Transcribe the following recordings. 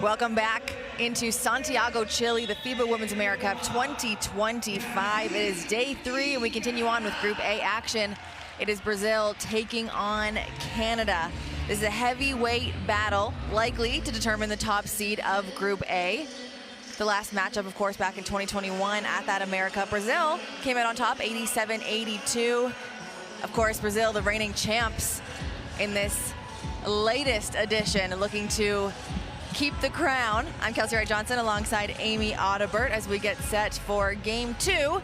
Welcome back into Santiago, Chile, the FIBA Women's AmeriCup 2025. It is day 3, and we continue on with Group A action. It is Brazil taking on Canada. This is a heavyweight battle, likely to determine the top seed of Group A. The last matchup, of course, back in 2021 at that AmeriCup. Brazil came out on top, 87-82. Of course, Brazil, the reigning champs in this latest edition, looking to keep the crown. I'm Kelsey Wright-Johnson alongside Amy Audibert as we get set for game 2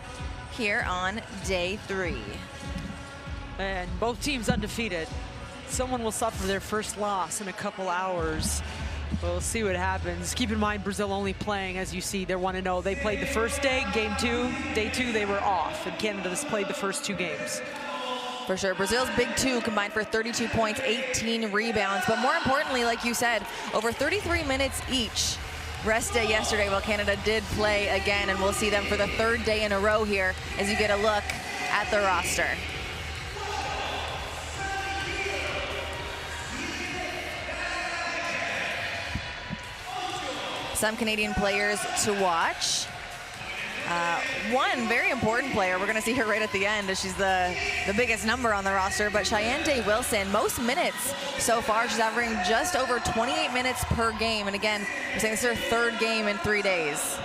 here on day 3. And both teams undefeated. Someone will suffer their first loss in a couple hours. We'll see what happens. Keep in mind, Brazil only playing, as you see, they're 1-0. They played the first day, game 2. Day 2, they were off, and Canada has played the first 2 games. For sure. Brazil's big 2 combined for 32 points, 18 rebounds. But more importantly, like you said, over 33 minutes each. Rest day yesterday, while Canada did play again, and we'll see them for the 3rd day in a row here as you get a look at the roster. Some Canadian players to watch. One very important player, we're going to see her right at the end as she's the biggest number on the roster, but Cheyenne Day-Wilson, most minutes so far. She's averaging just over 28 minutes per game. And again, we're saying this is her 3rd game in 3 days.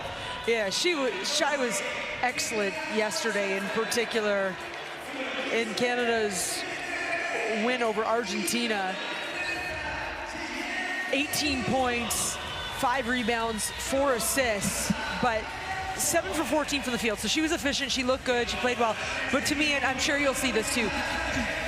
Yeah, Shy was excellent yesterday, in particular in Canada's win over Argentina. 18 points, 5 rebounds, 4 assists, but 7 for 14 from the field. So she was efficient, she looked good, she played well. But to me, and I'm sure you'll see this too,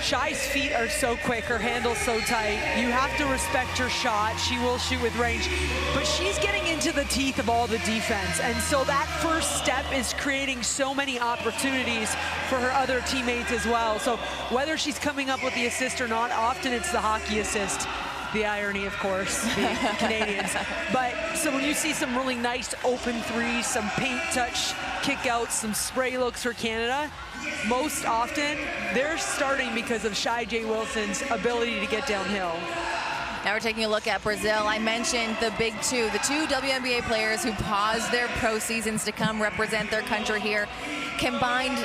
Shy's feet are so quick, her handle's so tight. You have to respect her shot. She will shoot with range, but she's getting into the teeth of all the defense. And so that first step is creating so many opportunities for her other teammates as well. So whether she's coming up with the assist or not, often it's the hockey assist. The irony, of course, the Canadians. But so when you see some really nice open threes, some paint touch kick outs, some spray looks for Canada, most often they're starting because of Shy Day-Wilson's ability to get downhill. Now we're taking a look at Brazil. I mentioned the big 2, the 2 WNBA players who paused their pro seasons to come represent their country here. Combined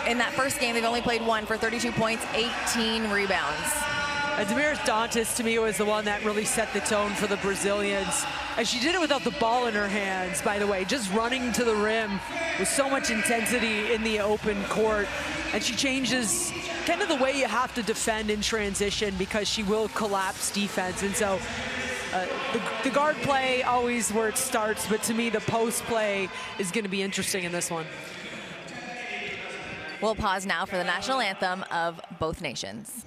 in that first game, they've only played 1 for 32 points, 18 rebounds. Damaris Dantas, to me, was the one that really set the tone for the Brazilians. And she did it without the ball in her hands, by the way, just running to the rim with so much intensity in the open court. And she changes kind of the way you have to defend in transition because she will collapse defense. And so the guard play, always where it starts, but to me, the post play is going to be interesting in this one. We'll pause now for the national anthem of both nations.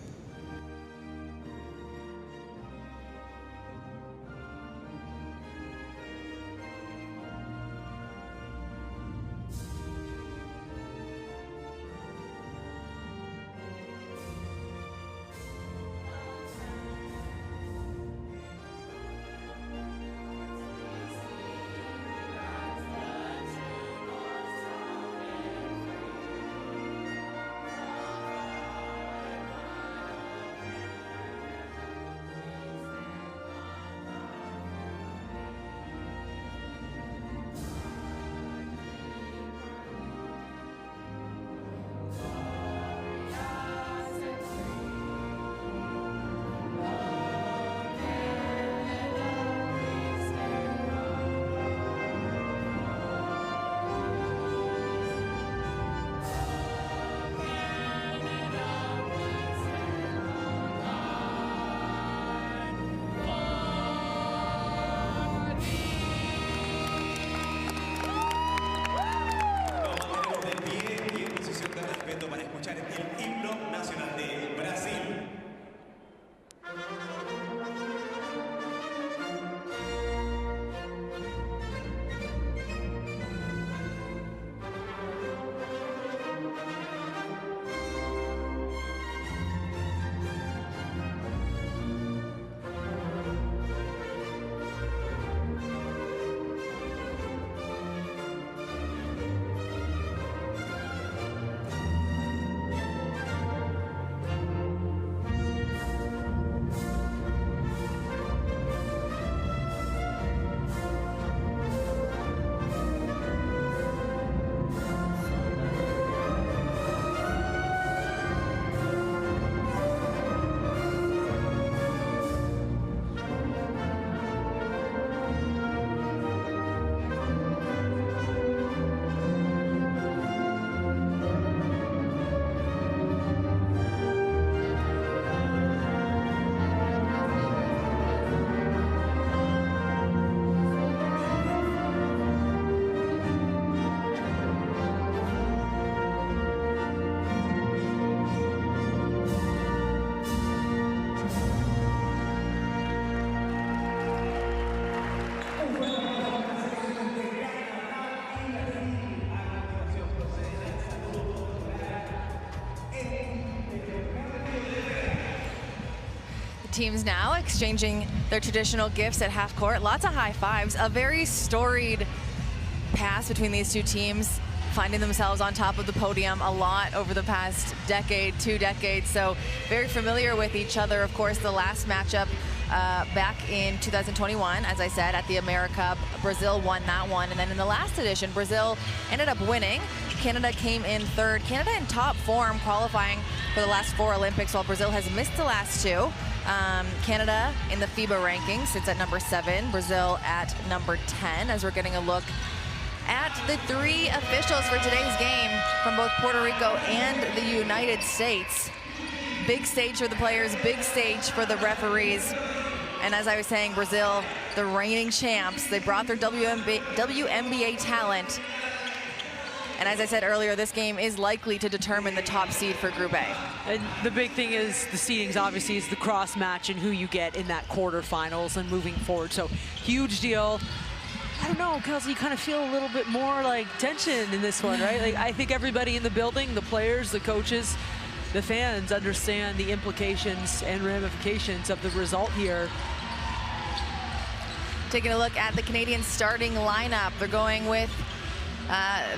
teams now exchanging their traditional gifts at half court. Lots of high fives. A very storied past between these two teams, finding themselves on top of the podium a lot over the past decade, 2 decades. So very familiar with each other. Of course, the last matchup back in 2021, as I said, at the AmeriCup, Brazil won that one. And then in the last edition, Brazil ended up winning. Canada came in third. Canada in top form, qualifying for the last 4 Olympics, while Brazil has missed the last 2. Canada in the FIBA rankings sits at number 7, Brazil at number 10, as we're getting a look at the 3 officials for today's game from both Puerto Rico and the United States. Big stage for the players, big stage for the referees. And as I was saying, Brazil, the reigning champs, they brought their WNBA talent. And as I said earlier, this game is likely to determine the top seed for Group A. And the big thing is the seedings, obviously, is the cross match and who you get in that quarterfinals and moving forward. So huge deal. I don't know, Kelsey, you kind of feel a little bit more like tension in this one, right? Like, I think everybody in the building, the players, the coaches, the fans understand the implications and ramifications of the result here. Taking a look at the Canadian starting lineup, they're going with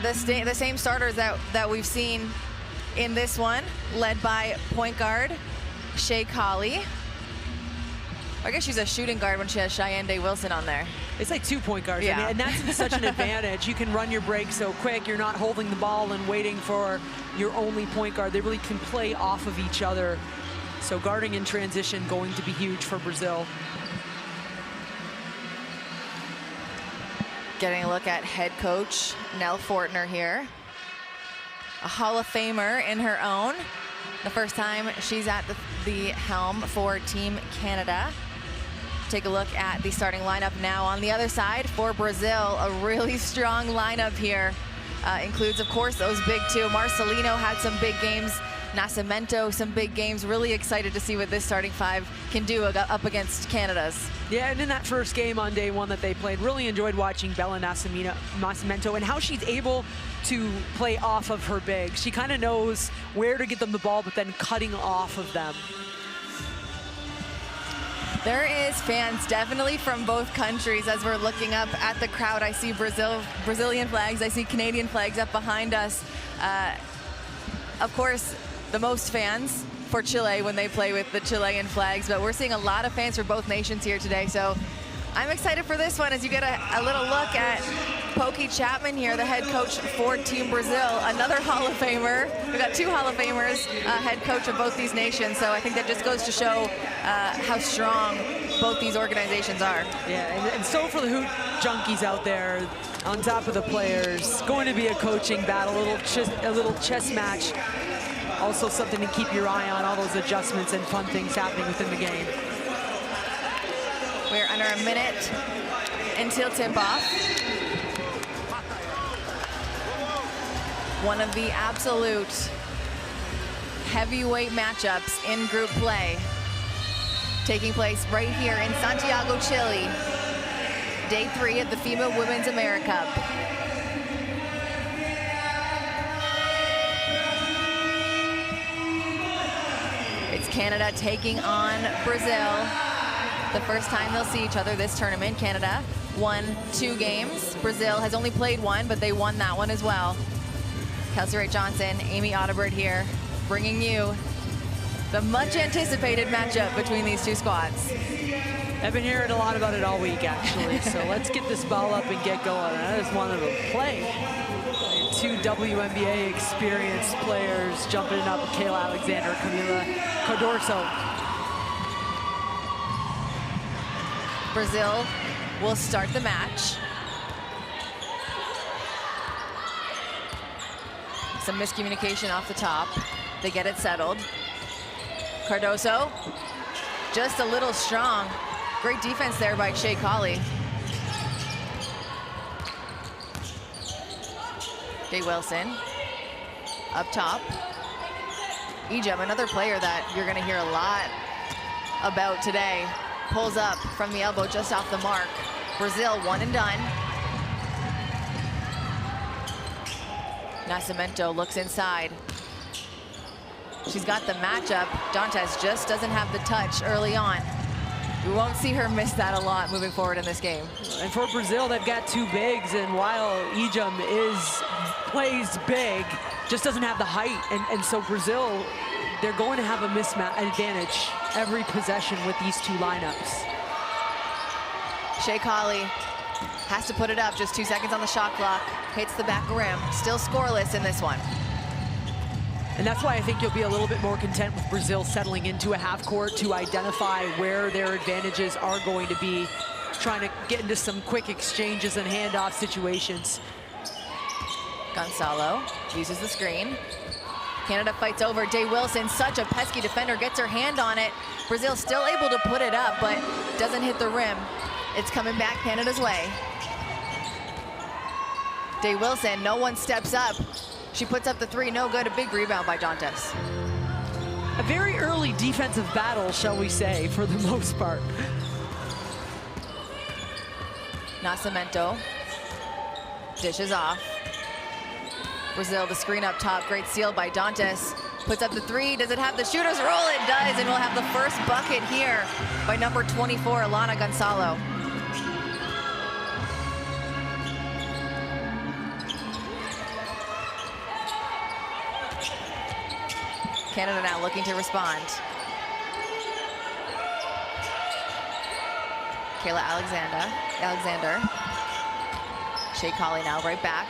the same starters that we've seen in this one, led by point guard Shea Colley. I guess she's a shooting guard when she has Cheyenne Day-Wilson on there. It's like 2 point guards. Yeah. I mean, and that's such an advantage. You can run your break so quick. You're not holding the ball and waiting for your only point guard. They really can play off of each other. So guarding in transition going to be huge for Brazil. Getting a look at head coach Nell Fortner here. A Hall of Famer in her own. The first time she's at the helm for Team Canada. Take a look at the starting lineup now. On the other side for Brazil, a really strong lineup here. Includes, of course, those big 2. Marcelino had some big games. Nascimento, some big games. Really excited to see what this starting 5 can do up against Canada's. Yeah, and in that first game on day 1 that they played, really enjoyed watching Bella Nascimento and how she's able to play off of her bigs. She kind of knows where to get them the ball, but then cutting off of them. There is fans definitely from both countries. As we're looking up at the crowd, I see Brazilian flags, I see Canadian flags up behind us. Of course, the most fans for Chile when they play with the Chilean flags, but we're seeing a lot of fans for both nations here today. So I'm excited for this one as you get a little look at Pokey Chapman here, the head coach for Team Brazil, another Hall of Famer. We've got 2 Hall of Famers, head coach of both these nations. So I think that just goes to show how strong both these organizations are. Yeah, and so for the hoot junkies out there, on top of the players, going to be a coaching battle, a little chess match. Also something to keep your eye on, all those adjustments and fun things happening within the game. We're under a minute until tip-off. One of the absolute heavyweight matchups in group play taking place right here in Santiago, Chile. Day 3 of the FIBA Women's AmeriCup. It's Canada taking on Brazil. The first time they'll see each other this tournament. Canada won 2 games. Brazil has only played 1, but they won that one as well. Kelsey Ray Johnson, Amy Audibert here, bringing you the much anticipated matchup between these 2 squads. I've been hearing a lot about it all week, actually. So let's get this ball up and get going. That is one of them. Play. 2 WNBA experienced players jumping up. Kayla Alexander, Camila Cordorso. Brazil will start the match. Some miscommunication off the top. They get it settled. Cardoso, just a little strong. Great defense there by Shea Colley. Day-Wilson up top. Ejim, another player that you're going to hear a lot about today. Pulls up from the elbow just off the mark. Brazil one and done. Nascimento looks inside. She's got the matchup. Dantes just doesn't have the touch early on. We won't see her miss that a lot moving forward in this game. And for Brazil, they've got two bigs, and while Ejim plays big, just doesn't have the height, and so Brazil, they're going to have a mismatch advantage every possession with these two lineups. Shea Colley has to put it up, just 2 seconds on the shot clock, hits the back rim, still scoreless in this one. And that's why I think you'll be a little bit more content with Brazil settling into a half court to identify where their advantages are going to be, trying to get into some quick exchanges and handoff situations. Gonzalo uses the screen. Canada fights over Day Wilson, such a pesky defender, gets her hand on it. Brazil still able to put it up, but doesn't hit the rim. It's coming back Canada's way. Day Wilson, no one steps up. She puts up the three, no good, a big rebound by Dantes. A very early defensive battle, shall we say, for the most part. Nascimento dishes off. Brazil, the screen up top, great steal by Dantes. Puts up the three, does it have the shooter's roll? It does, and we'll have the first bucket here by number 24, Alana Gonzalo. Canada now looking to respond. Kayla Alexander. Shea Colley now right back.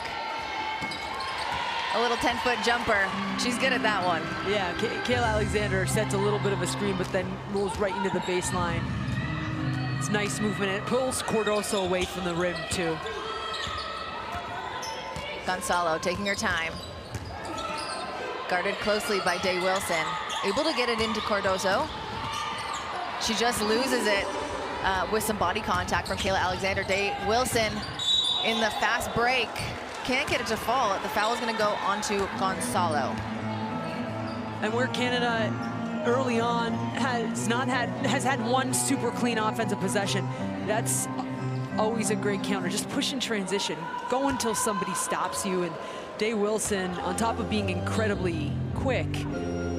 A little 10-foot jumper. She's good at that one. Yeah, Kayla Alexander sets a little bit of a screen, but then rolls right into the baseline. It's nice movement. It pulls Cardoso away from the rim, too. Gonzalo taking her time. Guarded closely by Day Wilson. Able to get it into Cardoso. She just loses it with some body contact from Kayla Alexander. Day Wilson in the fast break. Can't get it to fall. The foul is going to go onto Gonzalo. And where Canada early on has had one super clean offensive possession, that's always a great counter. Just push in transition. Go until somebody stops you. And Day Wilson, on top of being incredibly quick,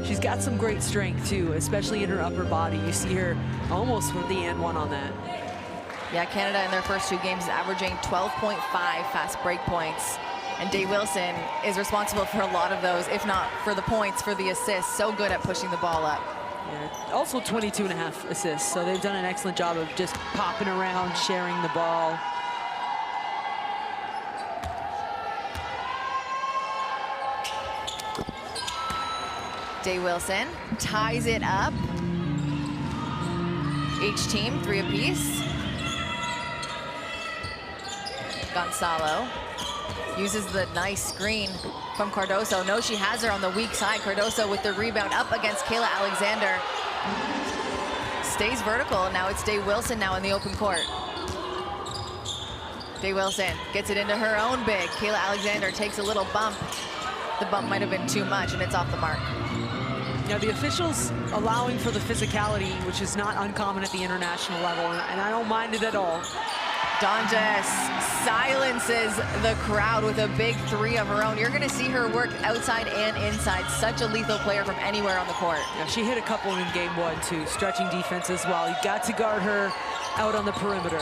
she's got some great strength too, especially in her upper body. You see her almost with the and one on that. Yeah, Canada in their first 2 games is averaging 12.5 fast break points. And Day Wilson is responsible for a lot of those, if not for the points, for the assists. So good at pushing the ball up. Yeah, also 22.5 assists, so they've done an excellent job of just popping around, sharing the ball. Day Wilson ties it up. Each team 3 apiece. Gonzalo uses the nice screen from Cardoso. No, she has her on the weak side. Cardoso with the rebound up against Kayla Alexander. Stays vertical. Now it's Day Wilson now in the open court. Day Wilson gets it into her own big. Kayla Alexander takes a little bump. The bump might have been too much, and it's off the mark. Now, the officials allowing for the physicality, which is not uncommon at the international level, and I don't mind it at all. Dantes silences the crowd with a big 3 of her own. You're going to see her work outside and inside. Such a lethal player from anywhere on the court. Yeah, she hit a couple in game 1, too. Stretching defense as well. You got to guard her out on the perimeter.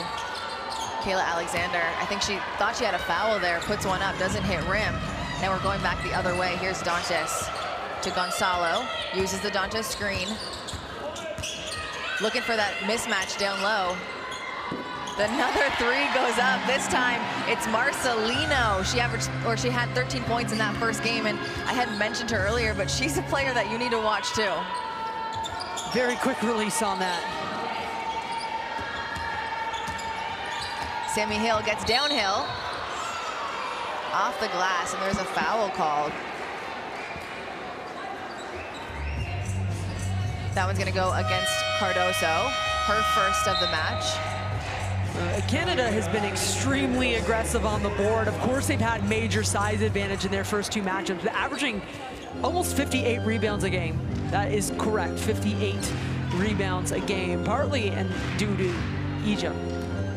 Kayla Alexander, I think she thought she had a foul there. Puts one up, doesn't hit rim. Now we're going back the other way. Here's Dantes to Gonzalo. Uses the Dantes screen. Looking for that mismatch down low. Another 3 goes up. This time it's Marcelino. She had 13 points in that first game, and I hadn't mentioned her earlier, but she's a player that you need to watch too. Very quick release on that. Sammy Hill gets downhill off the glass, and there's a foul called. That one's going to go against Cardoso, her first of the match. Canada has been extremely aggressive on the board. Of course, they've had major size advantage in their first 2 matchups, averaging almost 58 rebounds a game. That is correct, 58 rebounds a game, partly and due to Ejim.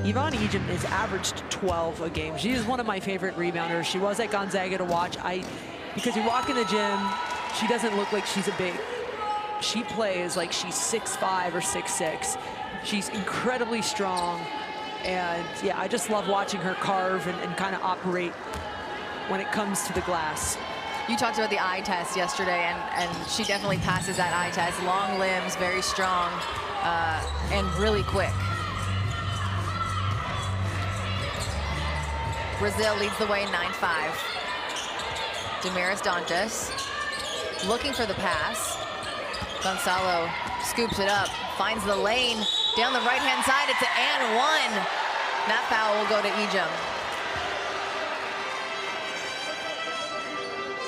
Yvonne Ejim has averaged 12 a game. She is one of my favorite rebounders. She was at Gonzaga to watch. Because you walk in the gym, she doesn't look like she's a big. She plays like she's 6'5" or 6'6". She's incredibly strong. And yeah, I just love watching her carve and kind of operate when it comes to the glass. You talked about the eye test yesterday, and she definitely passes that eye test. Long limbs, very strong, and really quick. Brazil leads the way 9-5. Damaris Dantas looking for the pass. Gonzalo scoops it up, finds the lane down the right-hand side. It's an and one. That foul will go to Ejim.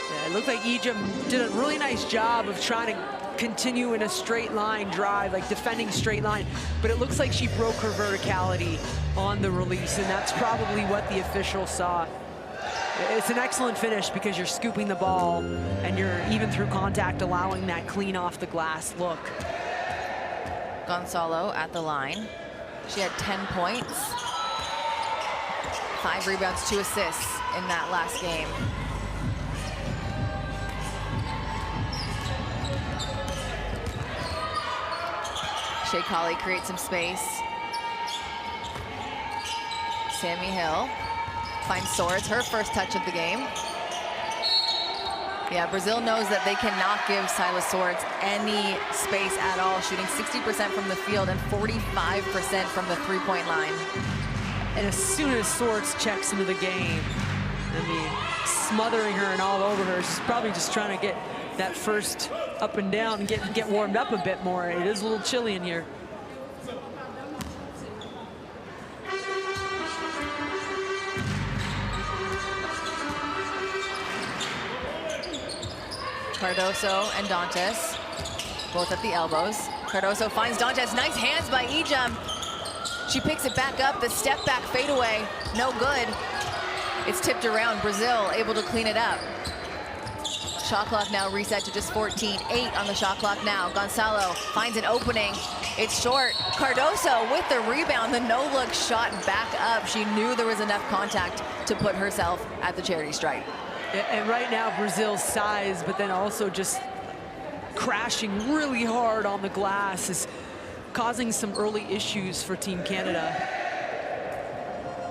Yeah, it looked like Ejim did a really nice job of trying to continue in a straight line drive, like defending straight line, but it looks like she broke her verticality on the release, and that's probably what the official saw. It's an excellent finish because you're scooping the ball and you're even through contact allowing that clean off the glass look. Gonzalo at the line. She had 10 points, 5 rebounds, 2 assists in that last game. Shea Colley creates some space. Sammy Hill finds Swords, her first touch of the game. Yeah, Brazil knows that they cannot give Silas Swords any space at all, shooting 60% from the field and 45% from the three-point line. And as soon as Swords checks into the game, I mean, smothering her and all over her, she's probably just trying to get that first up and down and get warmed up a bit more. It is a little chilly in here. Cardoso and Dantas, both at the elbows. Cardoso finds Dantas, nice hands by Ejim. She picks it back up, the step back fadeaway, no good. It's tipped around, Brazil able to clean it up. Shot clock now reset to just 14, 8 on the shot clock now. Gonzalo finds an opening, it's short. Cardoso with the rebound, the no-look shot back up. She knew there was enough contact to put herself at the charity stripe. And right now, Brazil's size, but then also just crashing really hard on the glass is causing some early issues for Team Canada.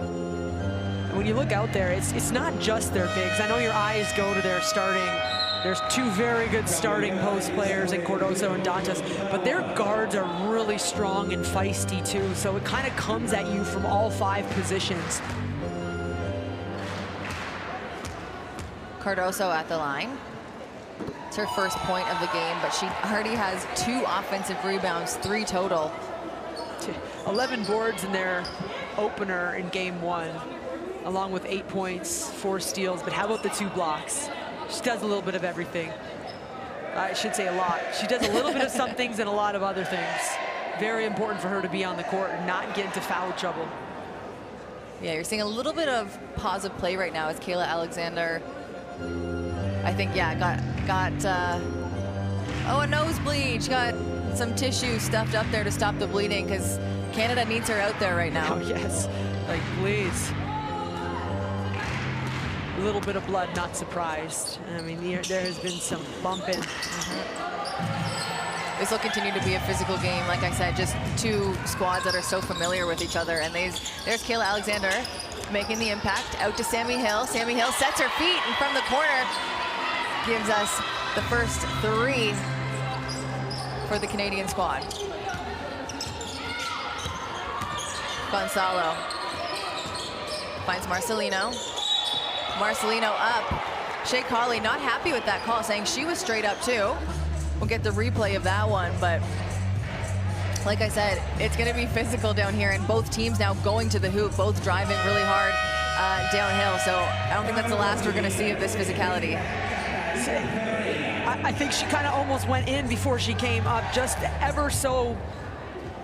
And when you look out there, it's not just their bigs. I know your eyes go to their starting. There's 2 very good starting post players in Cardoso and Dantas, but their guards are really strong and feisty too, so it kind of comes at you from all 5 positions. Cardoso at the line. It's her first point of the game, but she already has 2 offensive rebounds, 3 total. 11 boards in their opener in game 1, along with 8 points, 4 steals, but how about the 2 blocks? She does a little bit of everything. I should say a lot. She does a little bit of some things and a lot of other things. Very important for her to be on the court and not get into foul trouble. Yeah, you're seeing a little bit of pause of play right now as Kayla Alexander, I think, yeah, got a nosebleed. She got some tissue stuffed up there to stop the bleeding because Canada needs her out there right now. Oh, yes. Like, please. A little bit of blood, not surprised. I mean, there has been some bumping. This will continue to be a physical game. Like I said, just 2 squads that are so familiar with each other. And there's Kayla Alexander making the impact. Out to Sammy Hill. Sammy Hill sets her feet and from the corner gives us the first 3 for the Canadian squad. Gonzalo finds Marcelino. Marcelino up. Shea Colley not happy with that call, saying she was straight up too. We'll get the replay of that one, but like I said, it's going to be physical down here, and both teams now going to the hoop, both driving really hard downhill. So I don't think that's the last we're going to see of this physicality. I think she kind of almost went in before she came up, just ever so,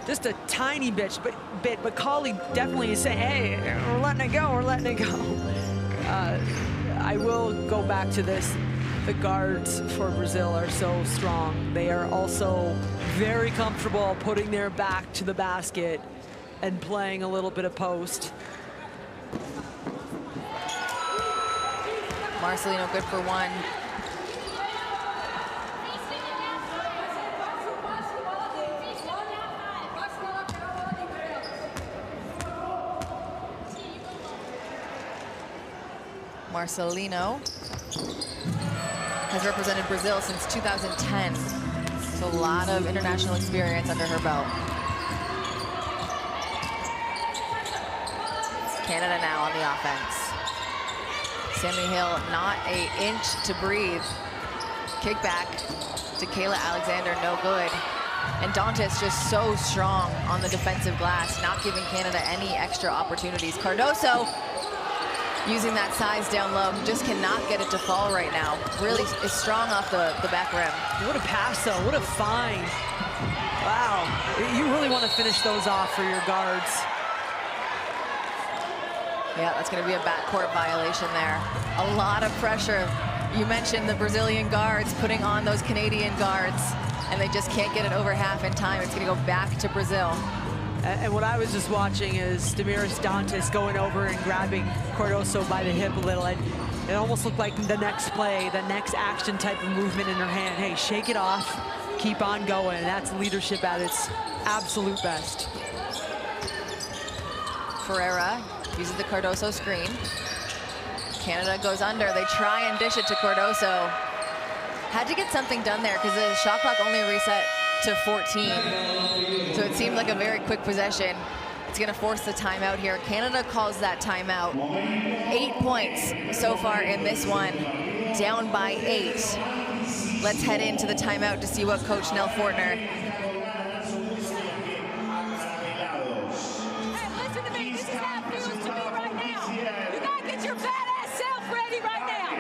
just a tiny bit. But Colley definitely is saying, hey, we're letting it go, we're letting it go. I will go back to this. The guards for Brazil are so strong. They are also very comfortable putting their back to the basket and playing a little bit of post. Marcelino good for 1. Marcelino has represented Brazil since 2010. So a lot of international experience under her belt. Canada now on the offense. Sammy Hill, not an inch to breathe. Kick back to Kayla Alexander, no good. And Dantas just so strong on the defensive glass, not giving Canada any extra opportunities. Cardoso using that size down low, just cannot get it to fall right now. Really is strong off the back rim. What a pass though, what a find. Wow, you really want to finish those off for your guards. Yeah, that's gonna be a backcourt violation there. A lot of pressure. You mentioned the Brazilian guards putting on those Canadian guards, and they just can't get it over half in time. It's gonna go back to Brazil. And what I was just watching is Damiris Dantas going over and grabbing Cardoso by the hip a little. And it almost looked like the next play, the next action type of movement in her hand. Hey, shake it off, keep on going. And that's leadership at its absolute best. Ferreira uses the Cardoso screen. Canada goes under. They try and dish it to Cardoso. Had to get something done there because the shot clock only reset to 14. So it seemed like a very quick possession. It's gonna force the timeout here. Canada calls that timeout. 8 points so far in this one, down by 8. Let's head into the timeout to see what Coach Nell Fortner. Hey, listen to me, this is how it feels to me right now. You gotta get your badass self ready right now.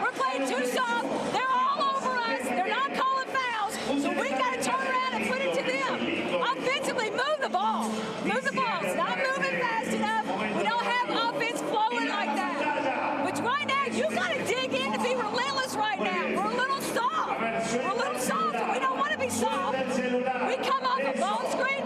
We're playing too soft, they're all over us, they're not calling fouls, so we gotta turn around and put it to them. Offensively, move the ball. Move the ball. It's not moving fast enough. We don't have offense flowing like that. But right now, you gotta dig in to be relentless right now. We're a little soft. We're a little soft, and we don't want to be soft. We come off a ball screen,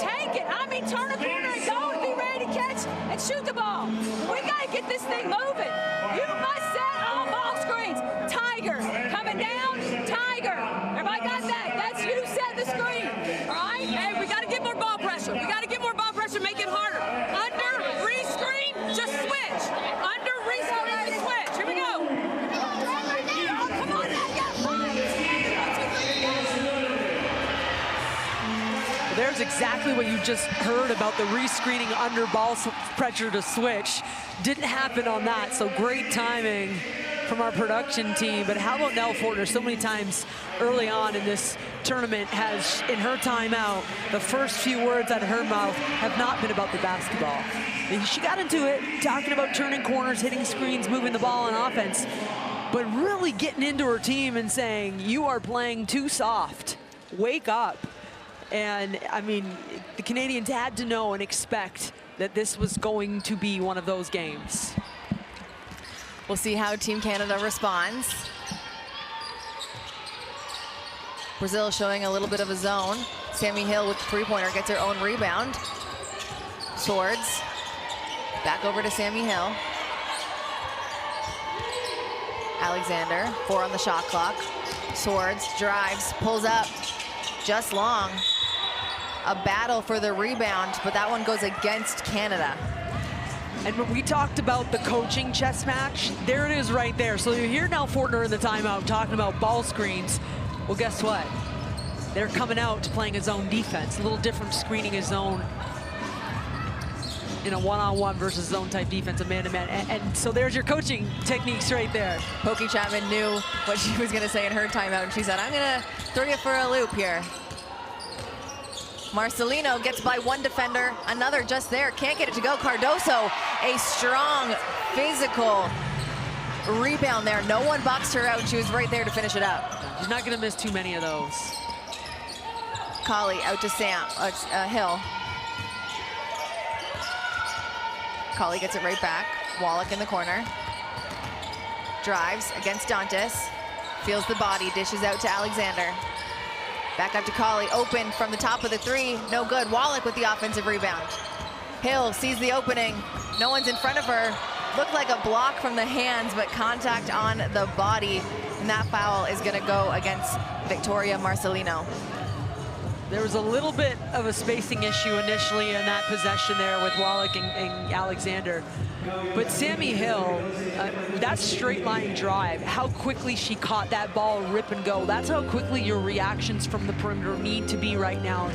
take it. I mean, turn a corner and go and be ready to catch and shoot the ball. We gotta get this thing moving. You must set all ball screens. Tiger coming down. Tiger. Everybody got that? That's you set the screen. All right? Hey, we got to get more ball pressure. We got to get more ball pressure, make it harder. Under, re-screen, just switch. Under, re-screen, switch. Here we go. Oh, come on now, you got 5. There's exactly what you just heard about the re-screening under ball pressure to switch. Didn't happen on that, so great timing from our production team. But how about Nell Fortner? So many times early on in this tournament has, in her timeout, the first few words out of her mouth have not been about the basketball. And she got into it, talking about turning corners, hitting screens, moving the ball on offense, but really getting into her team and saying, you are playing too soft. Wake up. And I mean, the Canadians had to know and expect that this was going to be one of those games. We'll see how Team Canada responds. Brazil showing a little bit of a zone. Sammy Hill with the three-pointer gets her own rebound. Swords. Back over to Sammy Hill. Alexander, 4 on the shot clock. Swords, drives, pulls up, just long. A battle for the rebound, but that one goes against Canada. And when we talked about the coaching chess match, there it is right there. So you hear Nell Fortner in the timeout talking about ball screens. Well, guess what? They're coming out to playing a zone defense. A little different screening a zone in a one-on-one versus zone type defense, a man-to-man. And so there's your coaching techniques right there. Pokey Chapman knew what she was gonna say in her timeout, and she said, I'm gonna throw you for a loop here. Marcelino gets by one defender, another just there, can't get it to go. Cardoso, a strong, physical rebound there. No one boxed her out, she was right there to finish it up. She's not gonna miss too many of those. Colley out to Hill. Colley gets it right back. Wallach in the corner. Drives against Dantas. Feels the body, dishes out to Alexander. Back up to Colley, open from the top of the three, no good. Wallach with the offensive rebound. Hill sees the opening, no one's in front of her. Looked like a block from the hands, but contact on the body, and that foul is gonna go against Victoria Marcelino. There was a little bit of a spacing issue initially in that possession there with Wallach and Alexander. But Sammy Hill, that straight line drive, how quickly she caught that ball rip and go. That's how quickly your reactions from the perimeter need to be right now.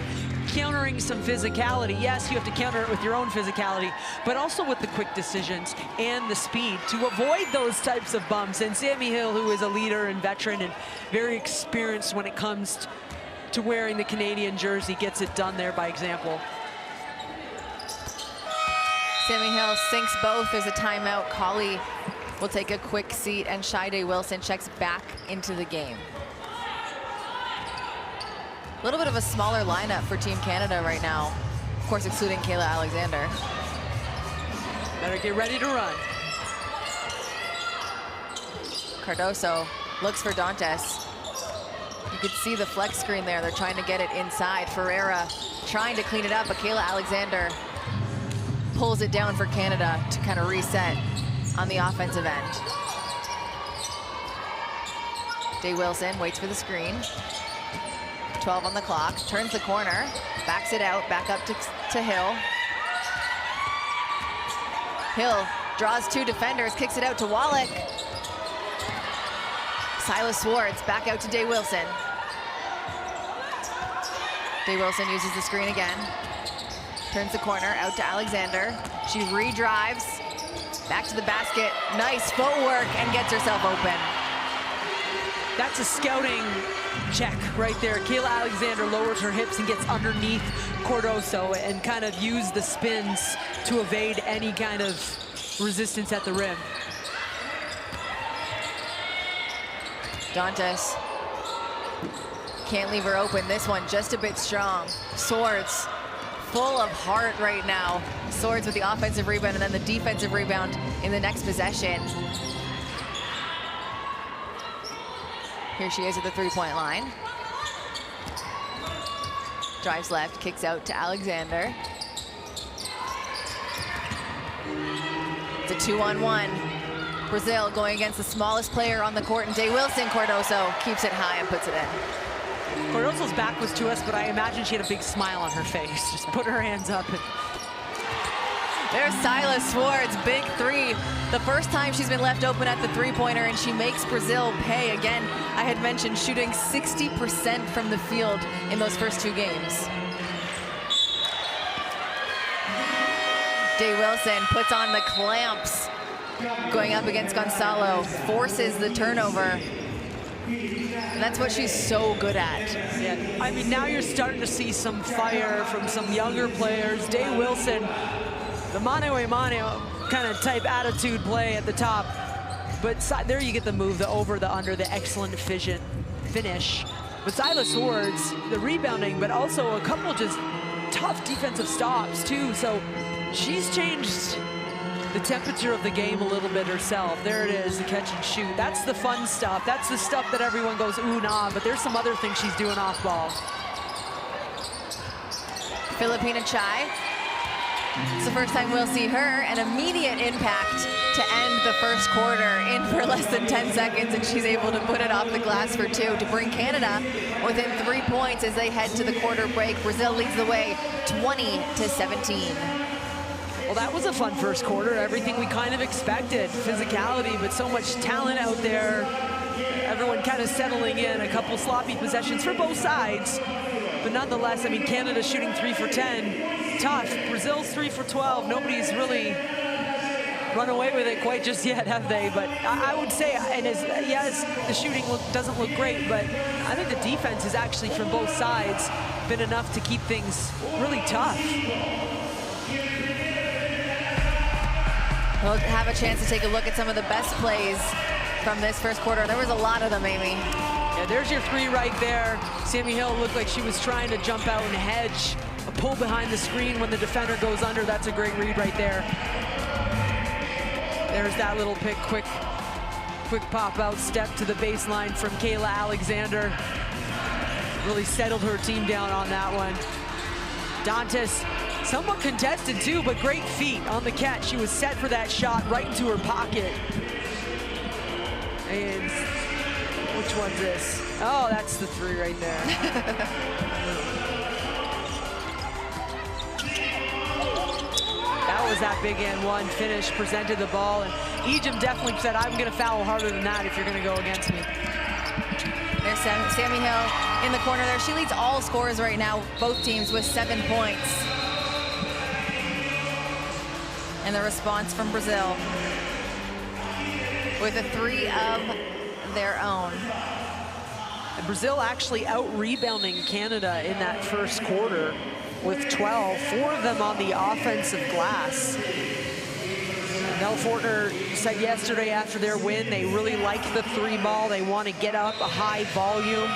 Countering some physicality. Yes, you have to counter it with your own physicality, but also with the quick decisions and the speed to avoid those types of bumps. And Sammy Hill, who is a leader and veteran and very experienced when it comes to wearing the Canadian jersey, gets it done there by example. Sammy Hill sinks both. There's a timeout. Collie will take a quick seat, and Shide Wilson checks back into the game. A little bit of a smaller lineup for Team Canada right now, of course excluding Kayla Alexander. Better get ready to run. Cardoso looks for Dantes. You could see the flex screen there. They're trying to get it inside. Ferreira trying to clean it up, but Kayla Alexander pulls it down for Canada to kind of reset on the offensive end. Day Wilson waits for the screen. 12 on the clock, turns the corner, backs it out, back up to Hill. Hill draws two defenders, kicks it out to Wallach. Silas Swartz back out to Day Wilson. Day Wilson uses the screen again. Turns the corner, out to Alexander. She re-drives, back to the basket. Nice footwork and gets herself open. That's a scouting check right there. Kayla Alexander lowers her hips and gets underneath Cardoso and kind of use the spins to evade any kind of resistance at the rim. Dantes can't leave her open. This one just a bit strong. Swords full of heart right now. Swords with the offensive rebound and then the defensive rebound in the next possession. Here she is at the three-point line. Drives left, kicks out to Alexander. It's a 2-on-1. Brazil going against the smallest player on the court, and Day Wilson. Cardoso keeps it high and puts it in. Cardoso's back was to us, but I imagine she had a big smile on her face. Just put her hands up. There's Silas Swartz, big three. The first time she's been left open at the three-pointer, and she makes Brazil pay. Again, I had mentioned shooting 60% from the field in those first two games. Day Wilson puts on the clamps, going up against Gonzalo, forces the turnover. And that's what she's so good at. Yeah, I mean, now you're starting to see some fire from some younger players. Day Wilson, the mano a mano kind of type attitude play at the top. But there you get the move, the over, the under, the excellent finish. But Silas Swords, the rebounding, but also a couple just tough defensive stops too. So she's changed the temperature of the game a little bit herself. There it is, the catch and shoot. That's the fun stuff. That's the stuff that everyone goes, ooh, nah, but there's some other things she's doing off ball. Filipina Chai. It's the first time we'll see her. An immediate impact to end the first quarter in for less than 10 seconds, and she's able to put it off the glass for two to bring Canada within 3 points as they head to the quarter break. Brazil leads the way 20-17. Well, that was a fun first quarter. Everything we kind of expected. Physicality, but so much talent out there. Everyone kind of settling in. A couple sloppy possessions for both sides. But nonetheless, I mean, Canada shooting 3 for 10. Tough. Brazil's 3 for 12. Nobody's really run away with it quite just yet, have they? But I would say, and yes, the shooting doesn't look great, but I think the defense has actually, from both sides, been enough to keep things really tough. We'll have a chance to take a look at some of the best plays from this first quarter. There was a lot of them, Amy. Yeah, there's your three right there. Sammy Hill looked like she was trying to jump out and hedge. A pull behind the screen when the defender goes under. That's a great read right there. There's that little pick, quick pop out step to the baseline from Kayla Alexander. Really settled her team down on that one. Dantes, somewhat contested too, but great feet on the catch. She was set for that shot right into her pocket. And which one's this? Oh, that's the three right there. That was that big and one finish, presented the ball, and Ejim definitely said, I'm going to foul harder than that if you're going to go against me. There's Sammy Hill in the corner there. She leads all scorers right now, both teams with 7 points. And the response from Brazil with a 3 of their own. And Brazil actually out-rebounding Canada in that first quarter with 12, 4 of them on the offensive glass. Mel Fortner said yesterday after their win, they really like the 3 ball. They want to get up a high volume.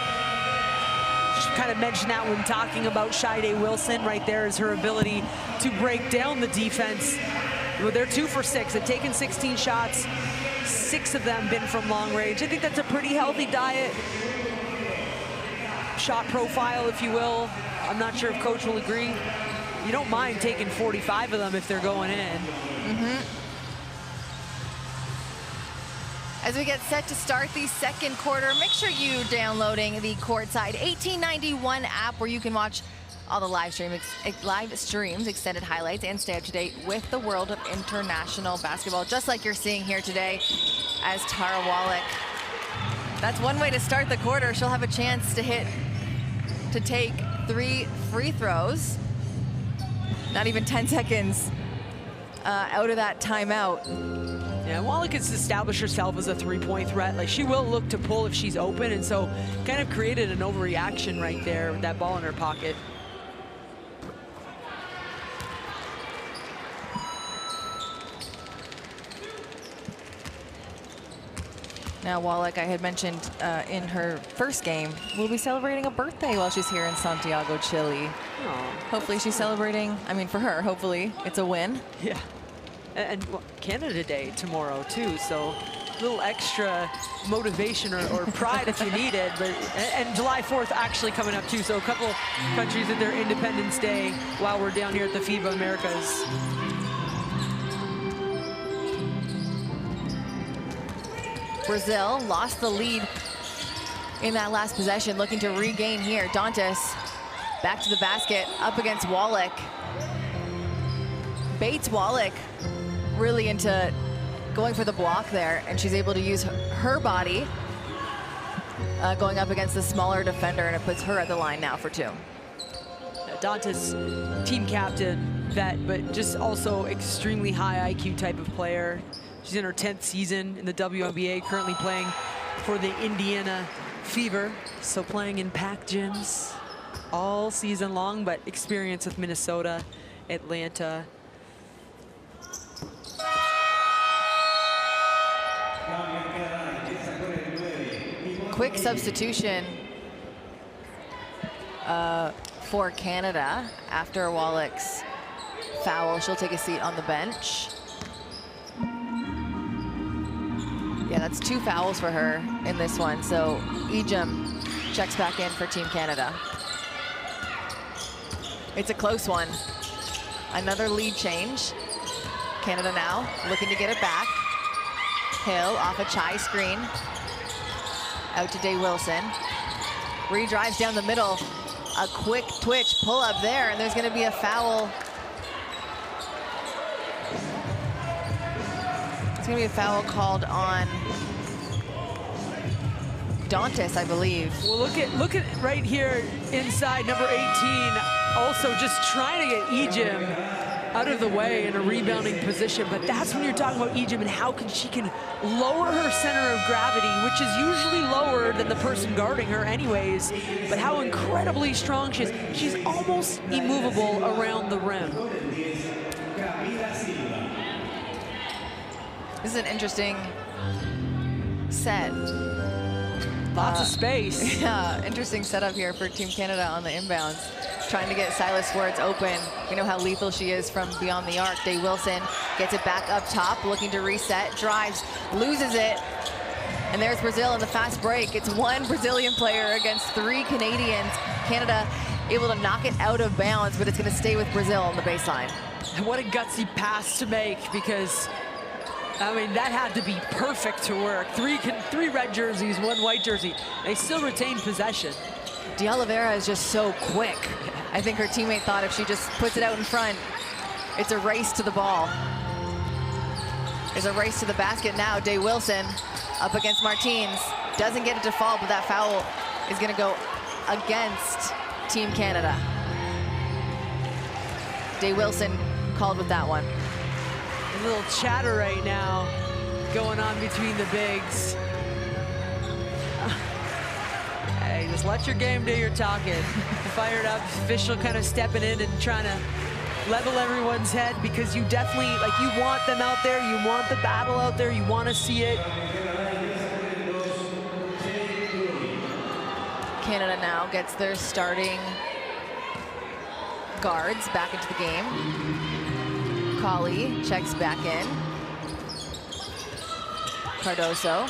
Just kind of mentioned that when talking about Shide Wilson. Right there is her ability to break down the defense. Well, they're 2 for 6. They've taken 16 shots, 6 of them been from long range. I think that's a pretty healthy diet. Shot profile, if you will. I'm not sure if coach will agree. You don't mind taking 45 of them if they're going in. As we get set to start the second quarter, make sure you downloading the Courtside 1891 app where you can watch all the live streams, extended highlights, and stay up to date with the world of international basketball, just like you're seeing here today as Tara Wallach. That's one way to start the quarter. She'll have a chance to take 3 free throws. Not even 10 seconds out of that timeout. Yeah, Wallach has established herself as a 3-point threat. Like, she will look to pull if she's open, and so kind of created an overreaction right there with that ball in her pocket. Now, Wallach, I had mentioned in her first game, will be celebrating a birthday while she's here in Santiago, Chile. Oh, hopefully she's celebrating, I mean, for her, hopefully it's a win. Yeah. And Canada Day tomorrow, too, so a little extra motivation or pride if you need it. But, and July 4th actually coming up, too, so a couple countries at their Independence Day while we're down here at the FIBA Americas. Brazil lost the lead in that last possession, looking to regain here. Dantas back to the basket, up against Wallach. Bates Wallach really into going for the block there, and she's able to use her body going up against the smaller defender, and it puts her at the line now for 2. Dantas, team captain, vet, but just also extremely high IQ type of player. She's in her 10th season in the WNBA, currently playing for the Indiana Fever, so playing in packed gyms all season long, but experience with Minnesota, Atlanta. Quick substitution for Canada after Wallach's foul. She'll take a seat on the bench. Yeah, that's 2 fouls for her in this one. So Ejim checks back in for Team Canada. It's a close one. Another lead change. Canada now looking to get it back. Hill off a Chai screen. Out to Day Wilson. Redrives down the middle. A quick twitch pull up there, and there's going to be a foul. It's going to be a foul called on Dantas, I believe. Well, look at right here inside number 18. Also just trying to get Ejim out of the way in a rebounding position, but that's when you're talking about Ejim and how she can lower her center of gravity, which is usually lower than the person guarding her anyways, but how incredibly strong she is. She's almost immovable around the rim. This is an interesting set. Lots of space. Yeah, interesting setup here for Team Canada on the inbounds. Trying to get Silas Swartz open. We know how lethal she is from beyond the arc. Day Wilson gets it back up top, looking to reset, drives, loses it. And there's Brazil in the fast break. It's 1 Brazilian player against 3 Canadians. Canada able to knock it out of bounds, but it's going to stay with Brazil on the baseline. And what a gutsy pass to make, because I mean, that had to be perfect to work. 3 red jerseys, 1 white jersey. They still retain possession. De Oliveira is just so quick. I think her teammate thought if she just puts it out in front It's a race to the ball. There's a race to the basket now. Day Wilson up against Martins. Doesn't get it to fall, but that foul is going to go against Team Canada. Day Wilson called with that one. A little chatter right now going on between the bigs. Hey, just let your game do your talking. Fired up, official kind of stepping in and trying to level everyone's head, because you definitely, like, you want them out there, you want the battle out there, you want to see it. Canada now gets their starting guards back into the game. Colley checks back in. Cardoso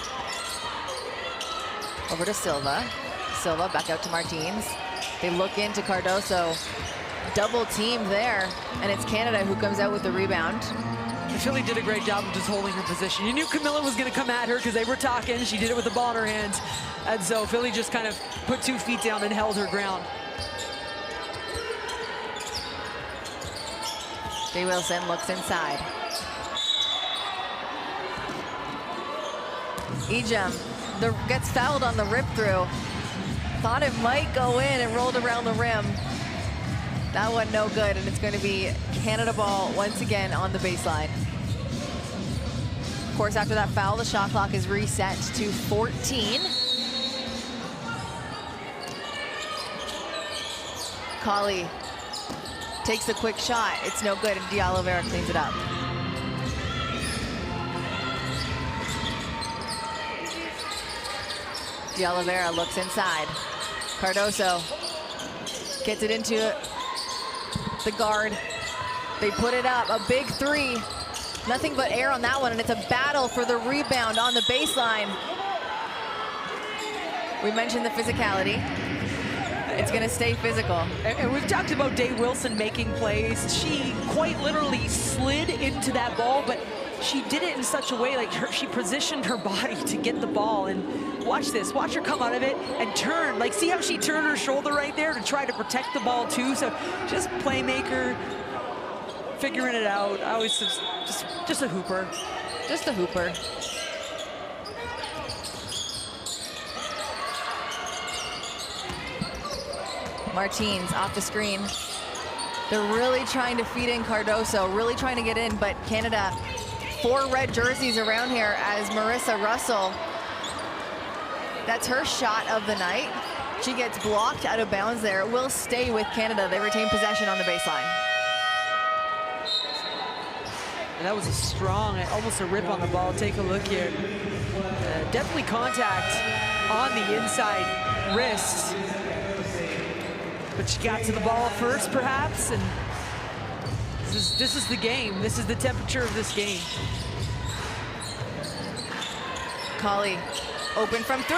over to Silva. Silva back out to Martins. They look into Cardoso. Double team there, and it's Canada who comes out with the rebound. Philly did a great job of just holding her position. You knew Camilla was going to come at her because they were talking. She did it with the ball in her hands. And so Philly just kind of put 2 feet down and held her ground. Day Wilson looks inside. Ejim gets fouled on the rip through. Thought it might go in and rolled around the rim. That one no good, and it's going to be Canada ball once again on the baseline. Of course, after that foul, the shot clock is reset to 14. Colley takes a quick shot. It's no good, and D'Oliveira cleans it up. D'Oliveira looks inside. Cardoso gets it into the guard. They put it up, a big 3. Nothing but air on that one, and it's a battle for the rebound on the baseline. We mentioned the physicality. It's going to stay physical. And we've talked about Day Wilson making plays. She quite literally slid into that ball, but she did it in such a way, like she positioned her body to get the ball. And watch this, watch her come out of it and turn. Like, see how she turned her shoulder right there to try to protect the ball too? So just playmaker, figuring it out. I always just a hooper. Just a hooper. Martins off the screen. They're really trying to feed in Cardoso, really trying to get in, but Canada, 4 red jerseys around here as Marissa Russell. That's her shot of the night. She gets blocked out of bounds there. It will stay with Canada. They retain possession on the baseline. And that was a strong, almost a rip on the ball. Take a look here. Definitely contact on the inside wrist. But she got to the ball first, perhaps, and this is the game. This is the temperature of this game. Colley, open from 3.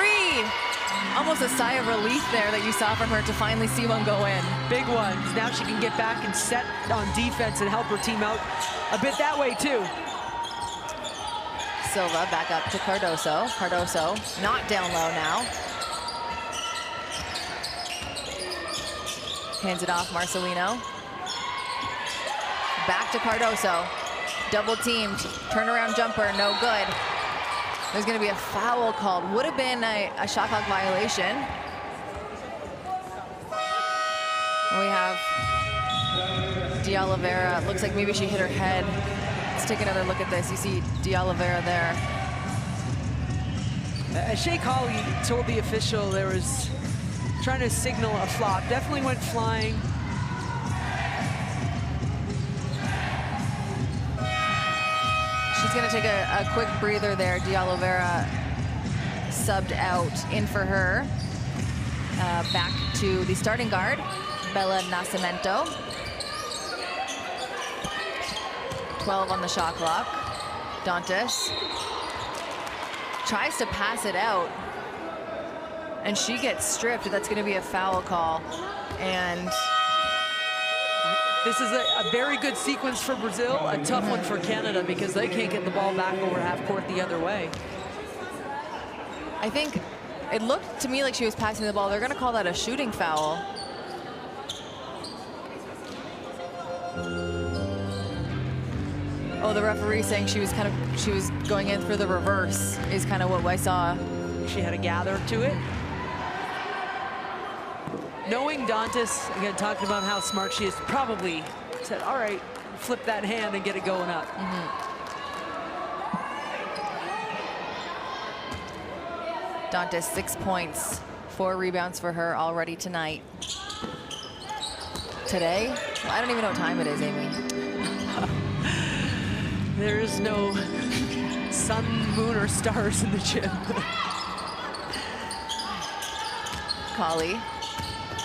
Almost a sigh of relief there that you saw from her to finally see one go in. Big ones. Now she can get back and set on defense and help her team out a bit that way, too. Silva back up to Cardoso. Cardoso not down low now. Hands it off, Marcelino. Back to Cardoso. Double teamed, turnaround jumper, no good. There's gonna be a foul called. Would have been a shot clock violation. We have D'Oliveira. Looks like maybe she hit her head. Let's take another look at this. You see D'Oliveira there. Shea Colley told the official there was trying to signal a flop. Definitely went flying. She's going to take a quick breather there. D'Oliveira subbed out. In for her. Back to the starting guard, Bella Nascimento. 12 on the shot clock. Dantas tries to pass it out, and she gets stripped. That's going to be a foul call. And this is a very good sequence for Brazil, a tough one for Canada because they can't get the ball back over half court the other way. I think it looked to me like she was passing the ball. They're going to call that a shooting foul. Oh, the referee saying she was going in for the reverse is kind of what I saw. She had to gather to it. Knowing Dantas, again, talking about how smart she is, probably said, all right, flip that hand and get it going up. Dantas, 6 points, 4 rebounds for her already tonight. Today? Well, I don't even know what time it is, Amy. There is no sun, moon, or stars in the gym. Colley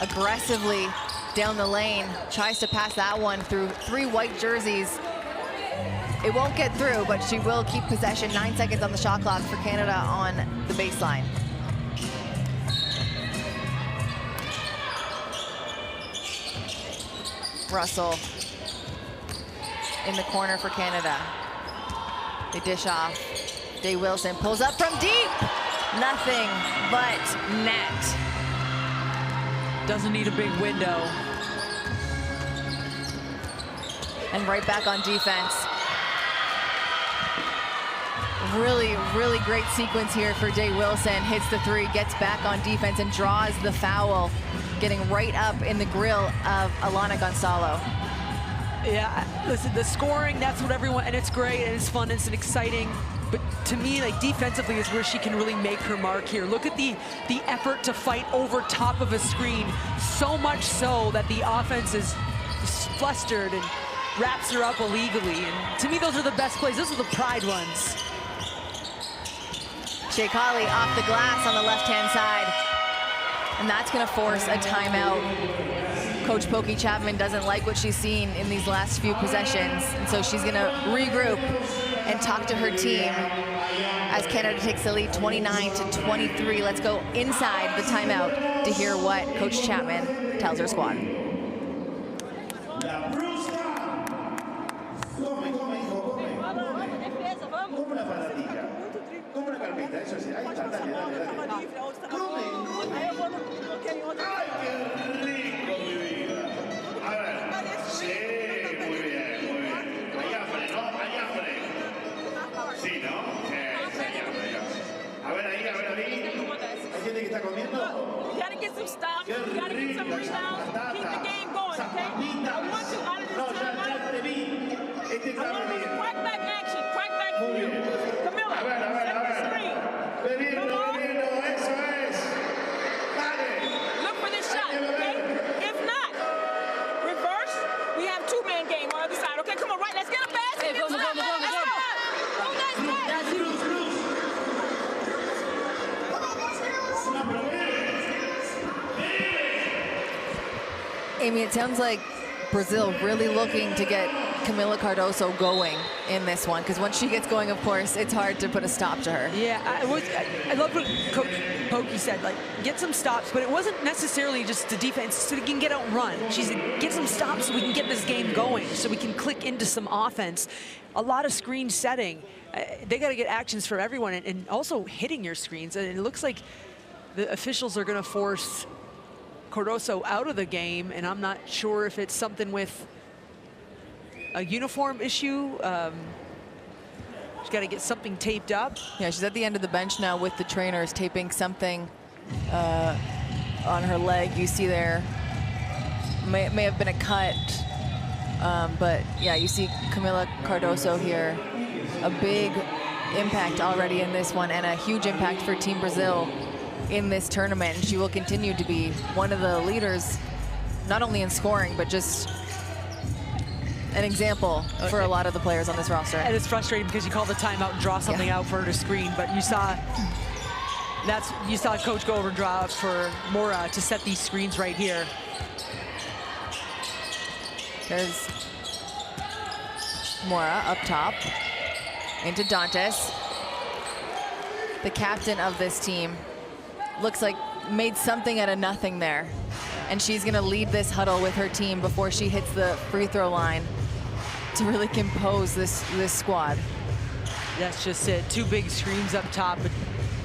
aggressively down the lane, tries to pass that one through 3 white jerseys. It won't get through, but she will keep possession. 9 seconds on the shot clock for Canada on the baseline. Russell in the corner for Canada. They dish off. Day Wilson pulls up from deep. Nothing but net. Doesn't need a big window. And right back on defense. Really, really great sequence here for Day Wilson. Hits the 3, gets back on defense and draws the foul, getting right up in the grill of Alana Gonzalo. Yeah, listen, the scoring, that's what everyone, and it's great and it's fun, it's exciting. But to me, like, defensively is where she can really make her mark here. Look at the effort to fight over top of a screen, so much so that the offense is flustered and wraps her up illegally. And to me, those are the best plays. Those are the pride ones. Shea Colley off the glass on the left-hand side. And that's gonna force a timeout. Coach Pokey Chapman doesn't like what she's seen in these last few possessions. And so she's gonna regroup and talk to her team as Canada takes the lead 29-23. Let's go inside the timeout to hear what Coach Chapman tells her squad. You gotta get some stops, you gotta get some rebounds, keep the game going, okay? I want you out of this timeout. I want to crack back action, crack back for you. Camilla, set the screen. Come on. Look for this shot, okay? If not, reverse. We have 2-man game on the other side, okay? Come on, right, let's get a basket. Let's go. Amy, it sounds like Brazil really looking to get Camila Cardoso going in this one, because once she gets going, of course, it's hard to put a stop to her. Yeah, I love what Coach Pokey said, like, get some stops, but it wasn't necessarily just the defense so we can get out and run. She said, get some stops so we can get this game going, so we can click into some offense. A lot of screen setting. They got to get actions for everyone, and also hitting your screens. And it looks like the officials are going to force Cardoso out of the game, and I'm not sure if it's something with a uniform issue. She's got to get something taped up. Yeah, she's at the end of the bench now with the trainers taping something on her leg. You see there may have been a cut, but yeah, you see Camila Cardoso here. A big impact already in this one, and a huge impact for Team Brazil in this tournament. She will continue to be one of the leaders, not only in scoring, but just an example for a lot of the players on this roster. And it's frustrating because you call the timeout and draw something out for her to screen, but you saw Coach go over and draw for Mora to set these screens right here. There's Mora up top into Dantas, the captain of this team. Looks like made something out of nothing there. And she's gonna lead this huddle with her team before she hits the free throw line to really compose this squad. That's just it. 2 big screens up top, but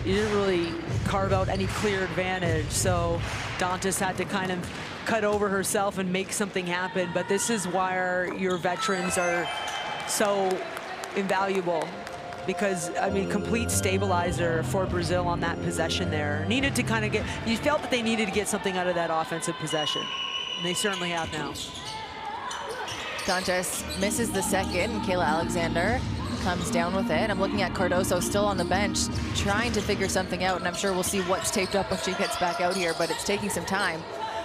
you didn't really carve out any clear advantage. So Dantas had to kind of cut over herself and make something happen. But this is why your veterans are so invaluable because, I mean, complete stabilizer for Brazil on that possession there. Needed to kind of get, you felt that they needed to get something out of that offensive possession. And they certainly have now. Dantes misses the second, and Kayla Alexander comes down with it. I'm looking at Cardoso still on the bench, trying to figure something out, and I'm sure we'll see what's taped up when she gets back out here, but it's taking some time.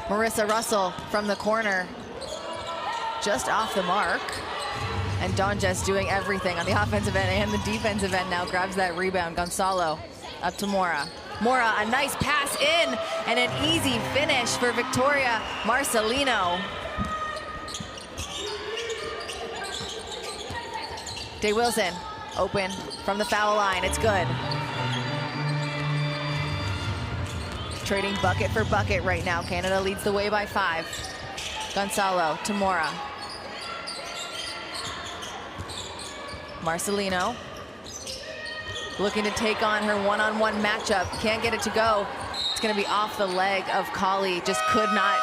Marissa Russell from the corner, just off the mark. And Dantes doing everything on the offensive end and the defensive end now, grabs that rebound. Gonzalo up to Mora. Mora, a nice pass in, and an easy finish for Victoria Marcelino. Day Wilson, open from the foul line, it's good. Trading bucket for bucket right now. Canada leads the way by 5. Gonzalo to Mora. Marcelino looking to take on her one-on-one matchup. Can't get it to go. It's gonna be off the leg of Colley. Just could not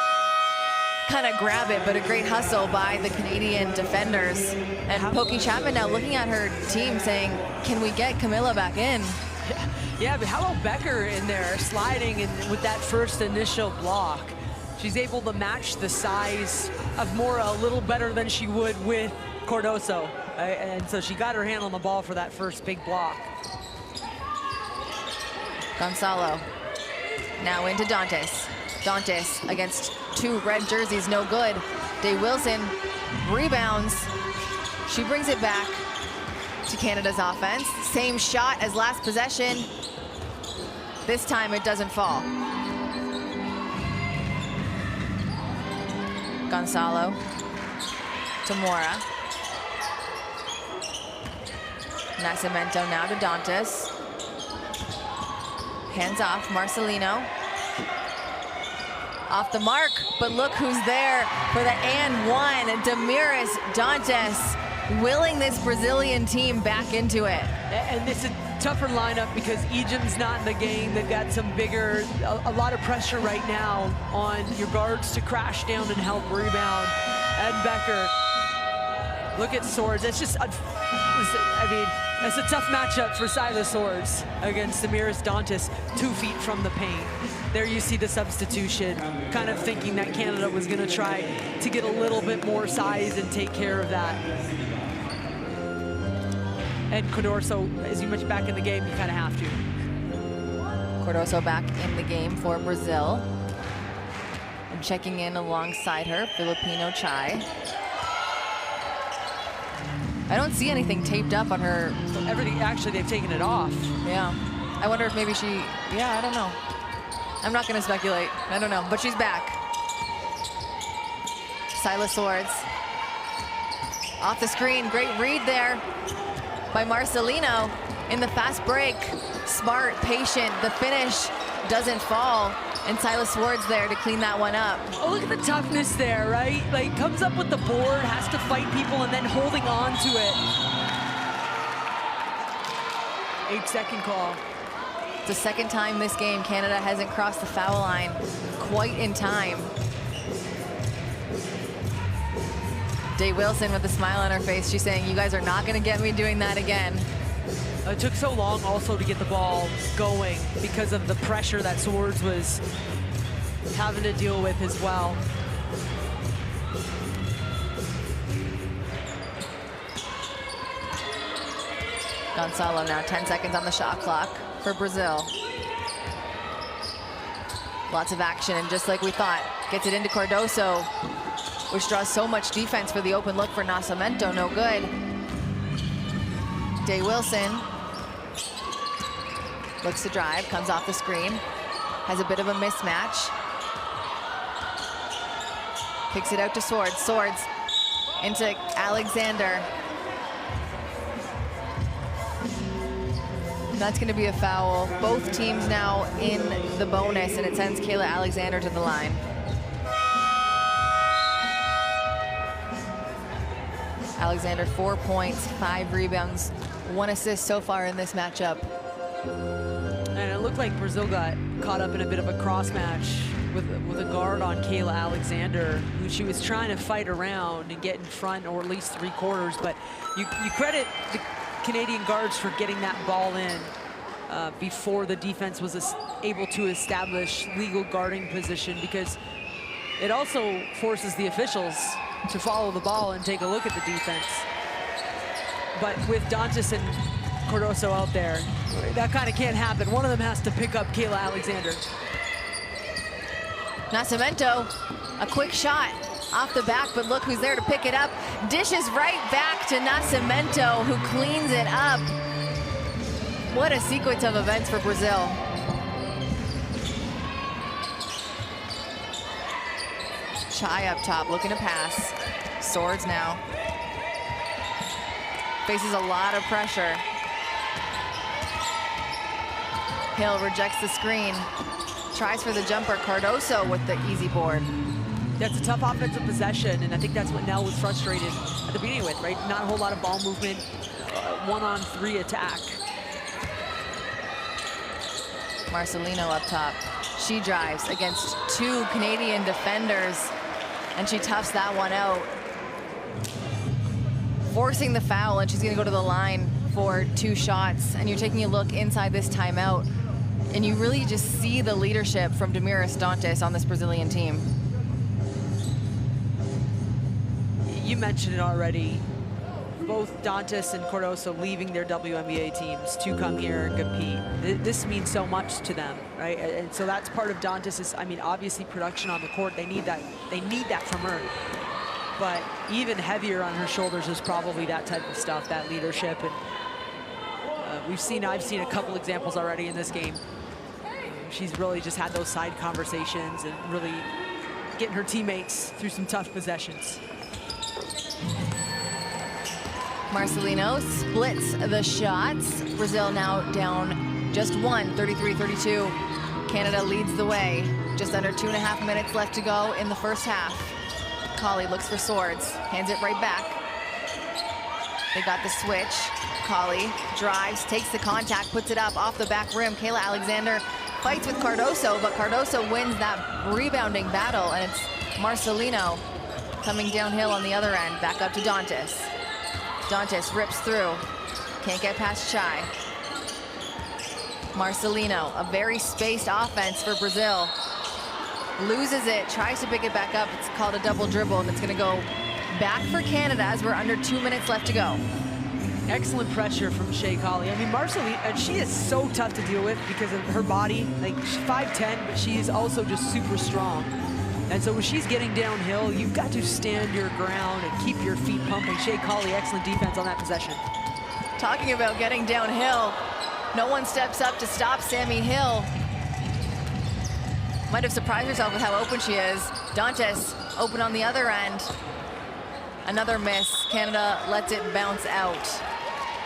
kind of grab it, but a great hustle by the Canadian defenders. And Pokey Chapman now looking at her team saying, can we get Camilla back in? Yeah, but how about Becker in there sliding and with that first initial block? She's able to match the size of Mora a little better than she would with Cardoso. And so she got her hand on the ball for that first big block. Gonzalo now into Dantes. Dantes against 2 red jerseys, no good. Day Wilson rebounds. She brings it back to Canada's offense. Same shot as last possession. This time it doesn't fall. Gonzalo to Mora. Nascimento now to Dantes. Hands off, Marcelino. Off the mark, but look who's there for the and one. Damaris Dantes willing this Brazilian team back into it. And it's a tougher lineup because Ejim's not in the game. They've got some bigger, a lot of pressure right now on your guards to crash down and help rebound. Ed Becker, look at Swords. It's just, I mean, it's a tough matchup for Silas Swords against Damaris Dantes, 2 feet from the paint. There you see the substitution, kind of thinking that Canada was gonna try to get a little bit more size and take care of that. And Cardoso, as you mentioned, back in the game, you kind of have to. Cardoso back in the game for Brazil. And checking in alongside her, Filipino Chai. I don't see anything taped up on her. Everything, actually, they've taken it off. Yeah. I wonder if maybe she, yeah, I don't know. I'm not gonna speculate, I don't know, but she's back. Silas Swords. Off the screen, great read there by Marcelino in the fast break. Smart, patient, the finish doesn't fall. And Silas Swords there to clean that one up. Oh, look at the toughness there, right? Like, comes up with the board, has to fight people, and then holding on to it. 8-second call. It's the second time this game Canada hasn't crossed the foul line quite in time. Day Wilson with a smile on her face. She's saying, you guys are not gonna get me doing that again. It took so long also to get the ball going because of the pressure that Swords was having to deal with as well. Gonzalo now 10 seconds on the shot clock for Brazil. Lots of action, and just like we thought, gets it into Cardoso, which draws so much defense for the open look for Nascimento, no good. Day Wilson looks to drive, comes off the screen, has a bit of a mismatch. Kicks it out to Swords. Swords into Alexander. That's going to be a foul. Both teams now in the bonus, and it sends Kayla Alexander to the line. Alexander, 4 points, 5 rebounds, 1 assist so far in this matchup. And it looked like Brazil got caught up in a bit of a cross match with a guard on Kayla Alexander, who she was trying to fight around and get in front, or at least 3/4. But you credit the Canadian guards for getting that ball in before the defense was able to establish legal guarding position, because it also forces the officials to follow the ball and take a look at the defense. But with Dantas and Cardoso out there, that kind of can't happen. One of them has to pick up Kayla Alexander. Nascimento, a quick shot off the back, but look who's there to pick it up. Dishes right back to Nascimento, who cleans it up. What a sequence of events for Brazil. Chai up top, looking to pass. Swords now. Faces a lot of pressure. Hill rejects the screen. Tries for the jumper. Cardoso with the easy board. That's a tough offensive possession, and I think that's what Nell was frustrated at the beginning with, right? Not a whole lot of ball movement, 1-on-3 attack. Marcelino up top. She drives against 2 Canadian defenders, and she toughs that one out. Forcing the foul, and she's gonna go to the line for 2 shots. And you're taking a look inside this timeout, and you really just see the leadership from Damiris Dantas on this Brazilian team. You mentioned it already. Both Dantas and Cardoso leaving their WNBA teams to come here and compete. This means so much to them, right? And so that's part of Dantas's, I mean, obviously production on the court. They need that from her. But even heavier on her shoulders is probably that type of stuff, that leadership. And I've seen a couple examples already in this game. She's really just had those side conversations and really getting her teammates through some tough possessions. Marcelino splits the shots. Brazil now down just 1, 33-32. Canada leads the way. Just under 2.5 minutes left to go in the first half. Colley looks for Swords, hands it right back. They got the switch. Colley drives, takes the contact, puts it up off the back rim. Kayla Alexander fights with Cardoso, but Cardoso wins that rebounding battle, and it's Marcelino coming downhill on the other end. Back up to Dantas. Dantas rips through, can't get past Chai. Marcelino, a very spaced offense for Brazil. Loses it, tries to pick it back up. It's called a double dribble, and it's gonna go back for Canada as we're under 2 minutes left to go. Excellent pressure from Shea Colley. I mean, Marcelino, and she is so tough to deal with because of her body. Like, she's 5'10", but she is also just super strong. And so when she's getting downhill, you've got to stand your ground and keep your feet pumping. Shea Colley, excellent defense on that possession. Talking about getting downhill, no one steps up to stop Sammy Hill. Might have surprised herself with how open she is. Dantas open on the other end. Another miss. Canada lets it bounce out.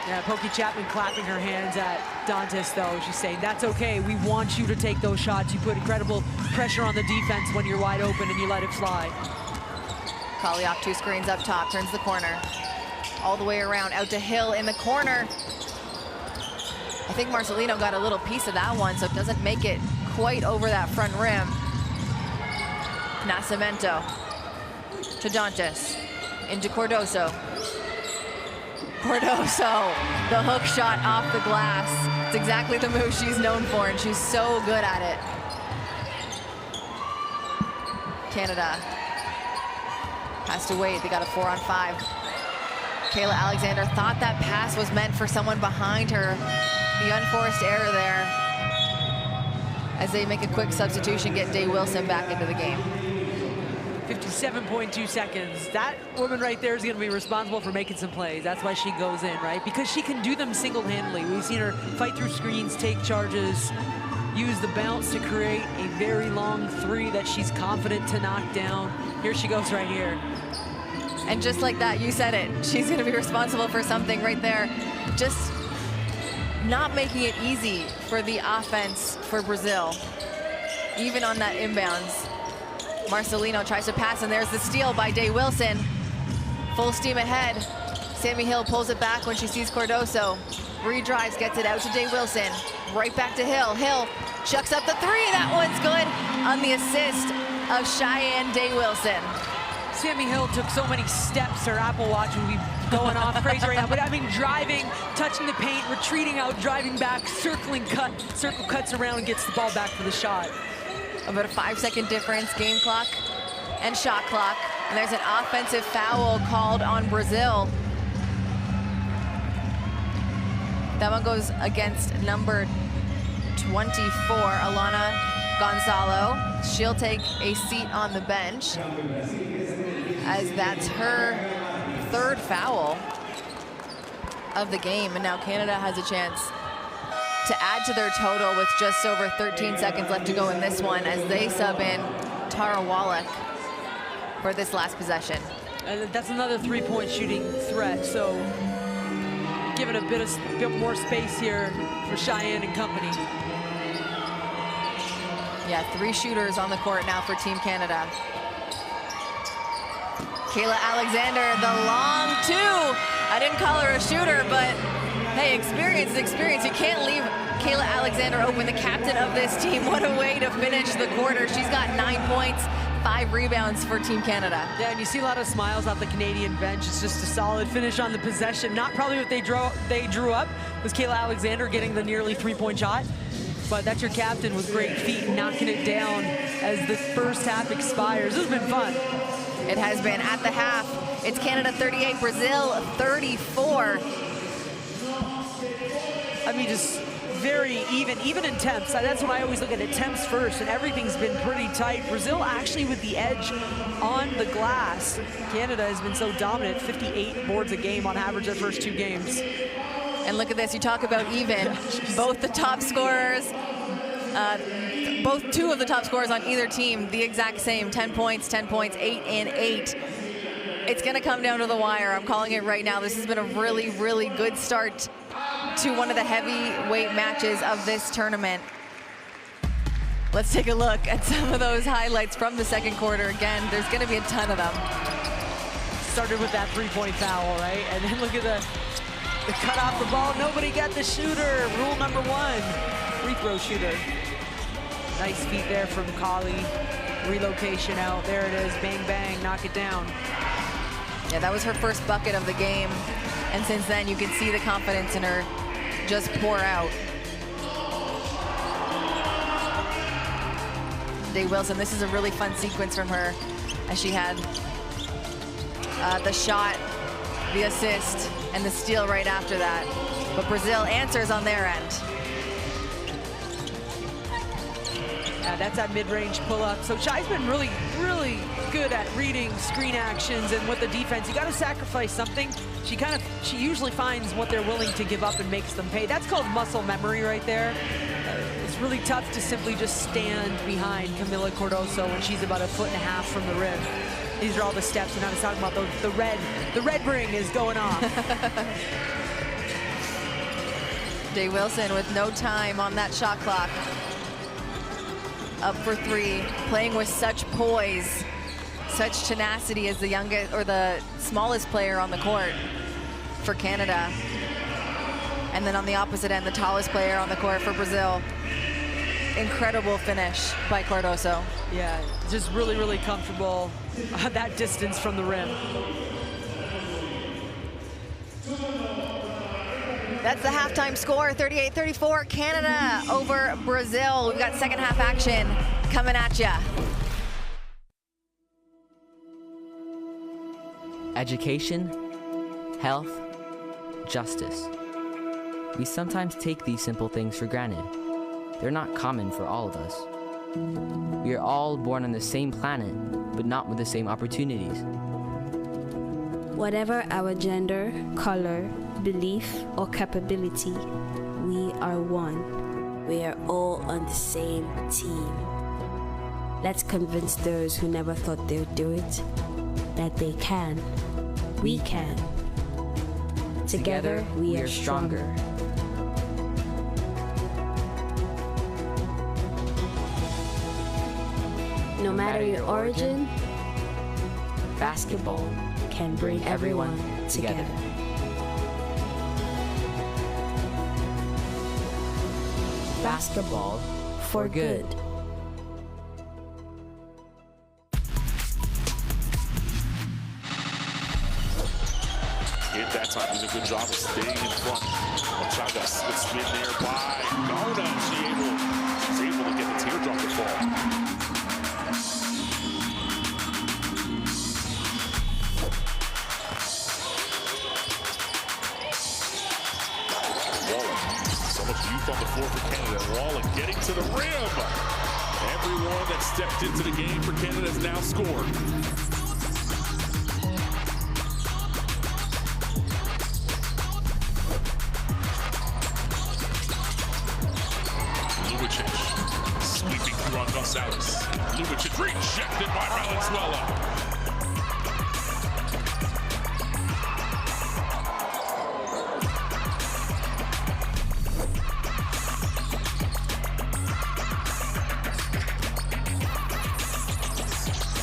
Yeah, Pokey Chapman clapping her hands at Dantas, though. She's saying, that's okay. We want you to take those shots. You put incredible pressure on the defense when you're wide open and you let it fly. Colley off 2 screens up top, turns the corner. All the way around, out to Hill in the corner. I think Marcelino got a little piece of that one, so it doesn't make it quite over that front rim. Nascimento to Dantas, into Cardoso. Cardoso, the hook shot off the glass. It's exactly the move she's known for, and she's so good at it. Canada has to wait. They got a 4-on-5. Kayla Alexander thought that pass was meant for someone behind her. The unforced error there as they make a quick substitution, get Day Wilson back into the game. 57.2 seconds. That woman right there is going to be responsible for making some plays. That's why she goes in, right? Because she can do them single-handedly. We've seen her fight through screens, take charges, use the bounce to create a very long 3 that she's confident to knock down. Here she goes right here. And just like that, you said it. She's going to be responsible for something right there. Just not making it easy for the offense for Brazil, even on that inbounds. Marcelino tries to pass, and there's the steal by Day Wilson. Full steam ahead. Sammy Hill pulls it back when she sees Cardoso. Redrives, gets it out to Day Wilson. Right back to Hill. Hill chucks up the three. That one's good on the assist of Cheyenne Day Wilson. Sammy Hill took so many steps. Her Apple Watch would be going off crazy right now. But I mean, driving, touching the paint, retreating out, driving back, circle cuts around and gets the ball back for the shot. About a 5-second difference, game clock and shot clock. And there's an offensive foul called on Brazil. That one goes against number 24, Alana Gonzalo. She'll take a seat on the bench, as that's her third foul of the game. And now Canada has a chance to add to their total with just over 13 seconds left to go in this one, as they sub in Tara Wallach for this last possession. And that's another three-point shooting threat, so giving a bit more space here for Cheyenne and company. Yeah, 3 shooters on the court now for Team Canada. Kayla Alexander, the long 2. I didn't call her a shooter, but hey, experience is experience. You can't leave Kayla Alexander open, the captain of this team. What a way to finish the quarter. She's got 9 points, 5 rebounds for Team Canada. Yeah, and you see a lot of smiles off the Canadian bench. It's just a solid finish on the possession. Not probably what they drew up was Kayla Alexander getting the nearly 3-point shot, but that's your captain with great feet knocking it down as the first half expires. This has been fun. It has been. At the half, it's Canada 38, Brazil 34. I mean, just very even in temps. That's when I always look at it, temps first, and everything's been pretty tight. Brazil actually with the edge on the glass. Canada has been so dominant, 58 boards a game on average their first 2 games. And look at this, you talk about even. Both the top scorers, both 2 of the top scorers on either team, the exact same, 10 points, 8 and 8. It's gonna come down to the wire. I'm calling it right now. This has been a really, really good start to one of the heavyweight matches of this tournament. Let's take a look at some of those highlights from the second quarter. Again, there's gonna be a ton of them. Started with that 3-point foul, right? And then look at the cut off the ball. Nobody got the shooter. Rule number 1, free throw shooter. Nice feet there from Kali. Relocation out. There it is. Bang, bang. Knock it down. Yeah, that was her first bucket of the game. And since then, you can see the confidence in her just pour out. Day Wilson, this is a really fun sequence from her, as she had the shot, the assist, and the steal right after that. But Brazil answers on their end. Yeah, that's that mid-range pull-up. So Shai's been really, really good at reading screen actions, and with the defense, you got to sacrifice something. She usually finds what they're willing to give up and makes them pay. That's called muscle memory right there. It's really tough to simply just stand behind Camila Cardoso when she's about 1.5 feet from the rim. These are all the steps, and I was talking about the red ring is going off. Day Wilson with no time on that shot clock. Up for 3, playing with such poise, such tenacity as the youngest or the smallest player on the court for Canada. And then on the opposite end, the tallest player on the court for Brazil. Incredible finish by Cardoso. Yeah, just really, really comfortable at that distance from the rim. That's the halftime score, 38-34, Canada over Brazil. We've got second half action coming at ya. Education, health, justice. We sometimes take these simple things for granted. They're not common for all of us. We are all born on the same planet, but not with the same opportunities. Whatever our gender, color, belief, or capability, we are one. We are all on the same team. Let's convince those who never thought they would do it that they can. We can. Together, we are stronger. No matter your origin, basketball can bring everyone together. basketball for good. Hit that time, does a good job of staying in front. Chagas, good spin there by Gona. She's able to get the teardrop to fall. Wallen, so much youth on the floor for Canada. Wallen getting to the rim. Everyone that stepped into the game for Canada has now scored. Sweeping through on Gonzalez. Lubicic rejected by Valenzuela.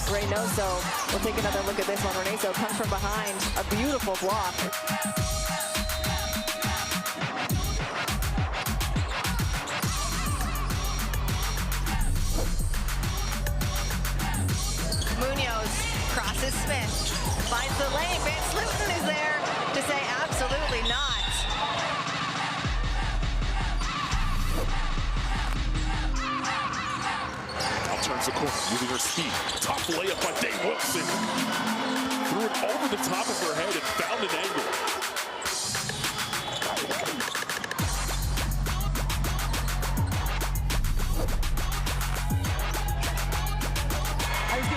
Reynoso will take another look at this one. Reynoso comes from behind. A beautiful block. Crosses Smith, finds the lane. Van Sloten is there to say absolutely not. Now turns the corner, moving her speed. Top layup by Dave Wilson. Threw it over the top of her head and found an angle.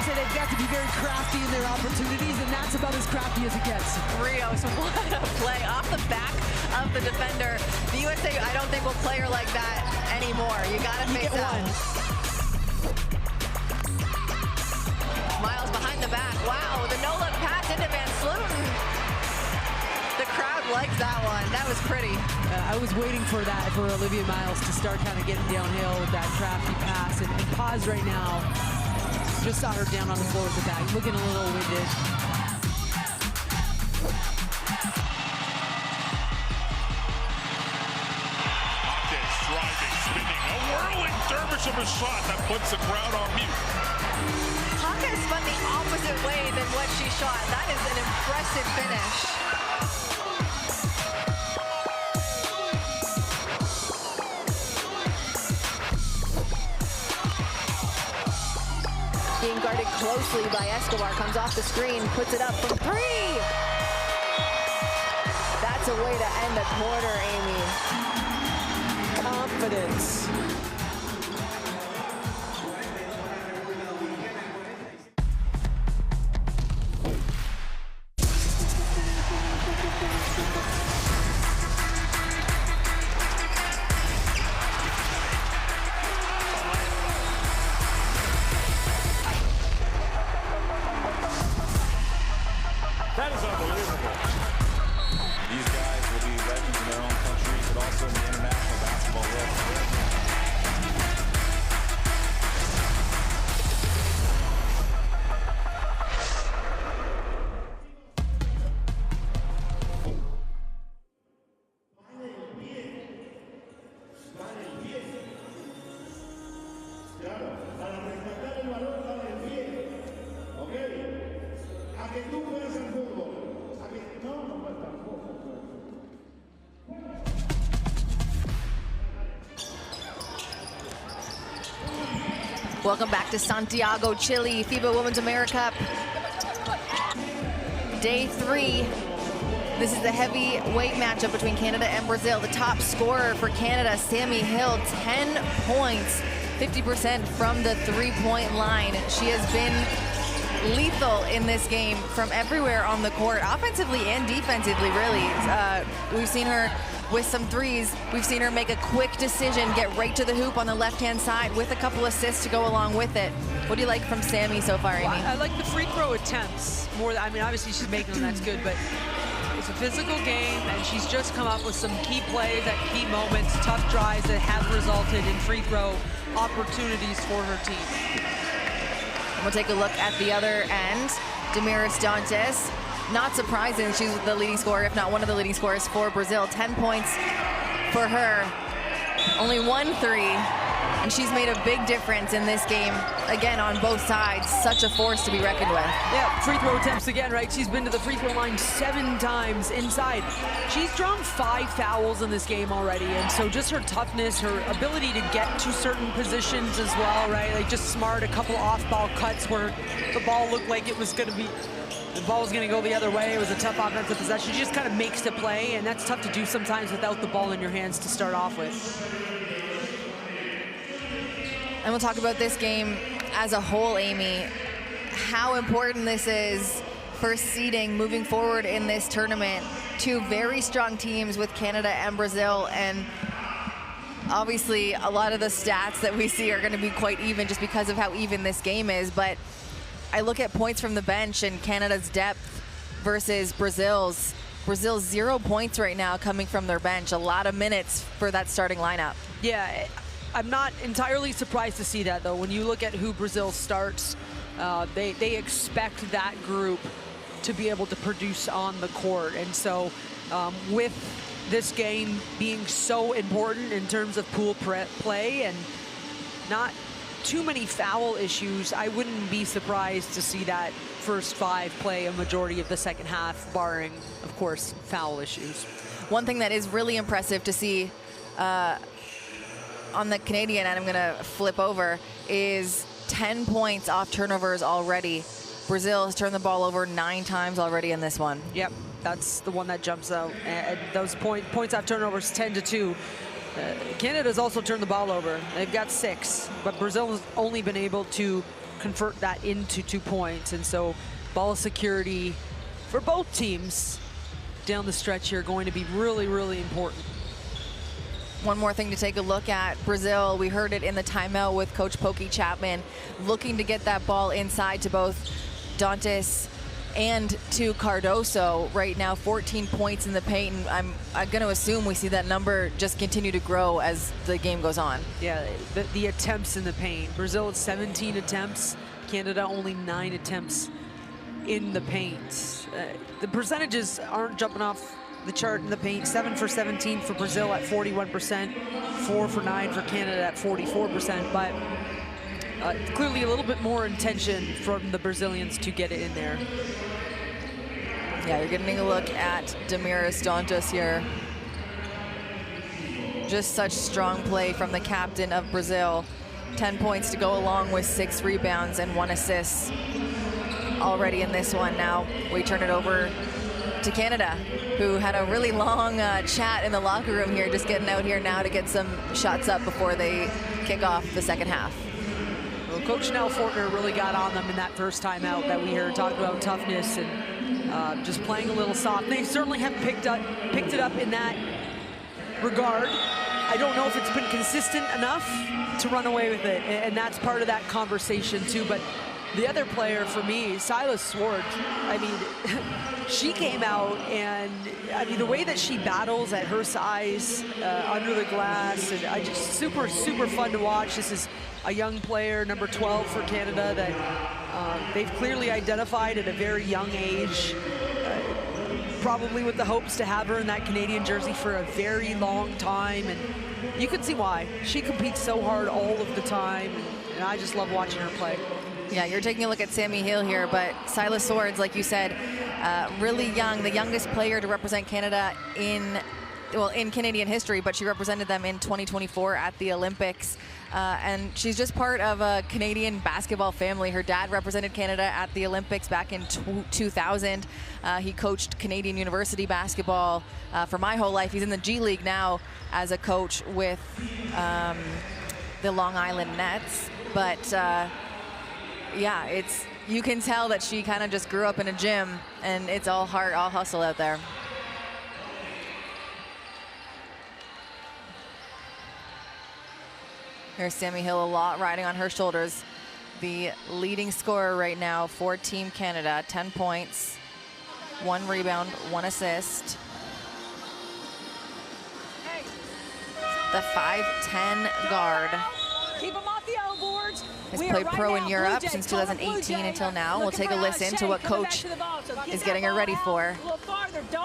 They've got to be very crafty in their opportunities, and that's about as crafty as it gets. Rios, what a play off the back of the defender. The USA, I don't think will play her like that anymore. You gotta face up. Miles behind the back. Wow, the no-look pass into Van Sloten. The crowd likes that one. That was pretty. I was waiting for that, for Olivia Miles to start kind of getting downhill with that crafty pass, and pause right now. Just saw her down on the floor with the bag, looking a little winded. Hopkins driving, spinning, a whirling dervish of a shot that puts the crowd on mute. Hopkins spun the opposite way than what she shot. That is an impressive finish. Being guarded closely by Escobar, comes off the screen, puts it up from three. That's a way to end the quarter, Amy. Confidence. That is unbelievable. These guys will be legends in their own countries, but also in the international basketball world. Welcome back to Santiago, Chile, FIBA Women's AmeriCup. Day 3. This is the heavyweight matchup between Canada and Brazil. The top scorer for Canada, Sammy Hill, 10 points, 50% from the three-point line. She has been lethal in this game from everywhere on the court, offensively and defensively, really. We've seen her with some threes. We've seen her make a quick decision, get right to the hoop on the left-hand side with a couple assists to go along with it. What do you like from Sammy so far, Amy? Well, I like the free throw attempts more. I mean, obviously she's making them, that's good, but it's a physical game, and she's just come up with some key plays at key moments, tough drives that have resulted in free throw opportunities for her team. We'll take a look at the other end. Damaris Dantes, not surprising, she's the leading scorer, if not one of the leading scorers for Brazil. 10 points for her. Only 1 3, and she's made a big difference in this game, again, on both sides. Such a force to be reckoned with. Yeah, free throw attempts again, right? She's been to the free throw line 7 times inside. She's drawn 5 fouls in this game already, and so just her toughness, her ability to get to certain positions as well, right? Like just smart, a couple off-ball cuts where the ball looked like it was going to be, the ball was going to go the other way. It was a tough offensive possession. She just kind of makes the play, and that's tough to do sometimes without the ball in your hands to start off with. And we'll talk about this game as a whole, Amy. How important this is for seeding moving forward in this tournament. 2 very strong teams with Canada and Brazil, and obviously a lot of the stats that we see are going to be quite even just because of how even this game is. But I look at points from the bench and Canada's depth versus Brazil's. Brazil's 0 points right now coming from their bench. A lot of minutes for that starting lineup. Yeah, I'm not entirely surprised to see that, though. When you look at who Brazil starts, they expect that group to be able to produce on the court. And so with this game being so important in terms of pool play and not too many foul issues, I wouldn't be surprised to see that first 5 play a majority of the second half, barring, of course, foul issues. One thing that is really impressive to see on the Canadian, and I'm going to flip over, is 10 points off turnovers already. Brazil has turned the ball over 9 times already in this one. Yep, that's the one that jumps out. And those points off turnovers, 10-2. Canada's also turned the ball over. They've got 6, but Brazil has only been able to convert that into 2 points. And so ball security for both teams down the stretch here going to be really, really important. One more thing to take a look at. Brazil, we heard it in the timeout with Coach Pokey Chapman, looking to get that ball inside to both Dantas and to Cardoso. Right now, 14 points in the paint, and I'm going to assume we see that number just continue to grow as the game goes on. Yeah, the attempts in the paint. Brazil at 17 attempts, Canada only 9 attempts in the paint. The percentages aren't jumping off the chart in the paint. 7 for 17 for Brazil at 41%, 4 for 9 for Canada at 44%, but clearly a little bit more intention from the Brazilians to get it in there. Yeah, you're getting a look at Damiris Dantas here. Just such strong play from the captain of Brazil. 10 points to go along with 6 rebounds and 1 assist already in this one. Now we turn it over to Canada, who had a really long chat in the locker room here, just getting out here now to get some shots up before they kick off the second half. Well, Coach Nell Fortner really got on them in that first time out that we heard, talked about toughness and just playing a little soft. They certainly have picked it up in that regard. I don't know if it's been consistent enough to run away with it, and that's part of that conversation too. But the other player for me, Silas Swartz, I mean, she came out and, I mean, the way that she battles at her size under the glass, and I just super fun to watch. This is a young player, number 12 for Canada, that they've clearly identified at a very young age, probably with the hopes to have her in that Canadian jersey for a very long time. And you can see why. She competes so hard all of the time, and I just love watching her play. Yeah, you're taking a look at Sammy Hill here, but Silas Swords, like you said, really young, the youngest player to represent Canada in Canadian history, but she represented them in 2024 at the Olympics. And she's just part of a Canadian basketball family. Her dad represented Canada at the Olympics back in 2000. He coached Canadian University basketball for my whole life. He's in the G League now as a coach with the Long Island Nets. But yeah, you can tell that she kind of just grew up in a gym, and it's all heart, all hustle out there. Here's Sammy Hill, a lot riding on her shoulders. The leading scorer right now for Team Canada, 10 points, 1 rebound, 1 assist. The 5'10" guard. Keep him off the elbow. boards. Has played pro in Europe since 2018 until now. We'll take a listen to what coach is getting her ready for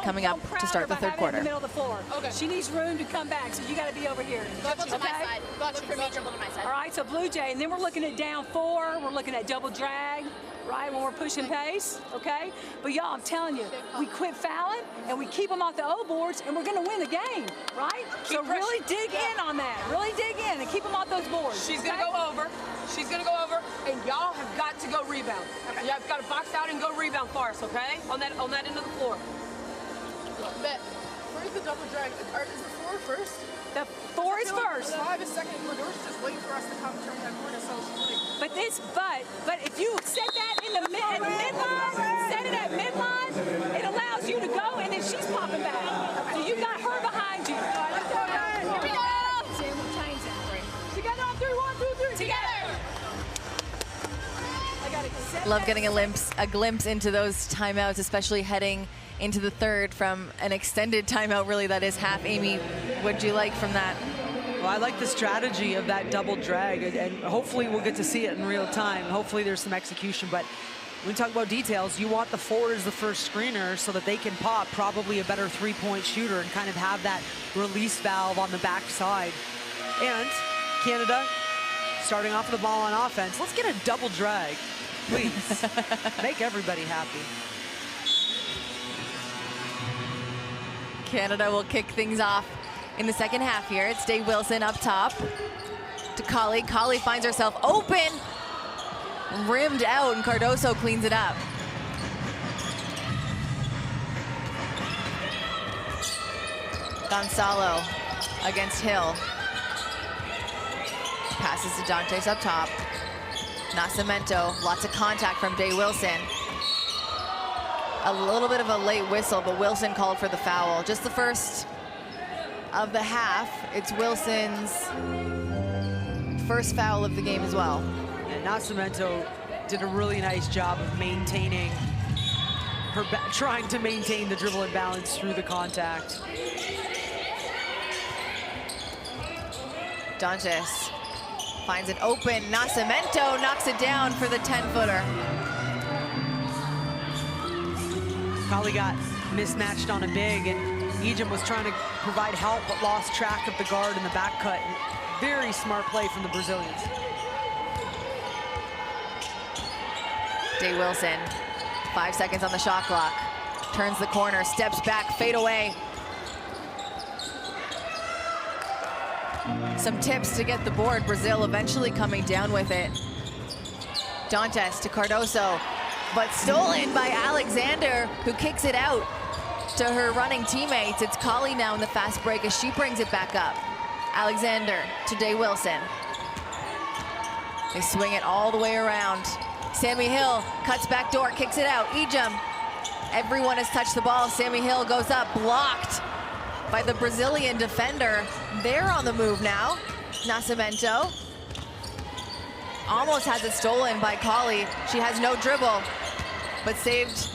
coming up to start the third quarter. Okay. She needs room to come back, so you got to be over here. Dribble to my side. Watch for me, dribble to my side. All right, so Blue Jay, and then we're looking at down 4. We're looking at double drag, right, when we're pushing pace, okay? But y'all, I'm telling you, we quit fouling, and we keep them off the O boards, and we're going to win the game, right? So really dig in on that. Really dig in and keep them off those boards. She's going to go over. She's going to go over, and y'all have got to go rebound. Okay. Y'all have got to box out and go rebound for us, okay? On that end of the floor. Bet. Where's the double drag? Is the 4 first? The 4 is first. 5 is second. We're just waiting for us to come turn that corner. But if you set that in the midline, set it at midline, it allows you to go, and then she's popping back. So you got her behind you. Here we go. Sam, we'll change that. Together on 3, 1, 2, 3. Together. Love getting a glimpse into those timeouts, especially heading into the third from an extended timeout, really, that is half. Amy, what'd you like from that? Well, I like the strategy of that double drag, and hopefully we'll get to see it in real time. Hopefully there's some execution, but when we talk about details, you want the 4 as the first screener so that they can pop probably a better 3-point shooter and kind of have that release valve on the backside. And Canada starting off with the ball on offense. Let's get a double drag, please. Make everybody happy. Canada will kick things off in the second half here. It's Day Wilson up top to Colley. Colley finds herself open, rimmed out, and Cardoso cleans it up. Gonzalo against Hill. Passes to Dantes up top. Nascimento, lots of contact from Day Wilson. A little bit of a late whistle, but Wilson called for the foul. Just the first of the half. It's Wilson's first foul of the game as well. And Nascimento did a really nice job of maintaining her, trying to maintain the dribble and balance through the contact. Dantes finds it open. Nascimento knocks it down for the 10-footer. Colley got mismatched on a big, and Egypt was trying to provide help but lost track of the guard in the back cut. Very smart play from the Brazilians. Day Wilson, 5 seconds on the shot clock. Turns the corner, steps back, fade away. Some tips to get the board. Brazil eventually coming down with it. Dantes to Cardoso, but stolen by Alexander, who kicks it out to her running teammates. It's Colley now in the fast break as she brings it back up. Alexander to Day Wilson. They swing it all the way around. Sammy Hill cuts back door, kicks it out. Ejim, everyone has touched the ball. Sammy Hill goes up, blocked by the Brazilian defender. They're on the move now. Nascimento almost has it stolen by Colley. She has no dribble, but saved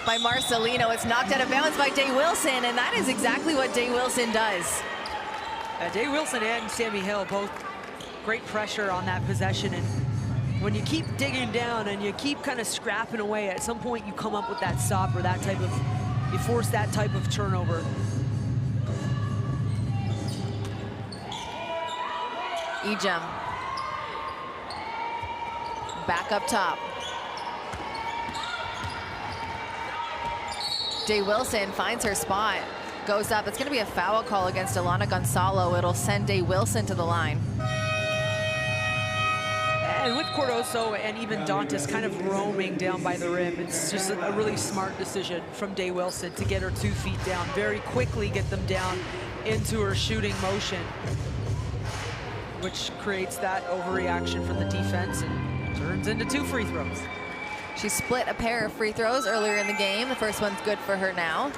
by Marcelino. It's knocked out of bounds by Day Wilson, and that is exactly what Day Wilson does. Day Wilson and Sammy Hill, both great pressure on that possession, and when you keep digging down and you keep kind of scrapping away, at some point you come up with that stop or that type of, you force that type of turnover. Ejim. Back up top. Day Wilson finds her spot, goes up. It's going to be a foul call against Alana Gonzalo. It'll send Day Wilson to the line. And with Cardoso and even Dantes kind of roaming down by the rim, it's just a really smart decision from Day Wilson to get her 2 feet down, very quickly get them down into her shooting motion, which creates that overreaction from the defense and turns into 2 free throws. She split a pair of free throws earlier in the game. The first one's good for her now.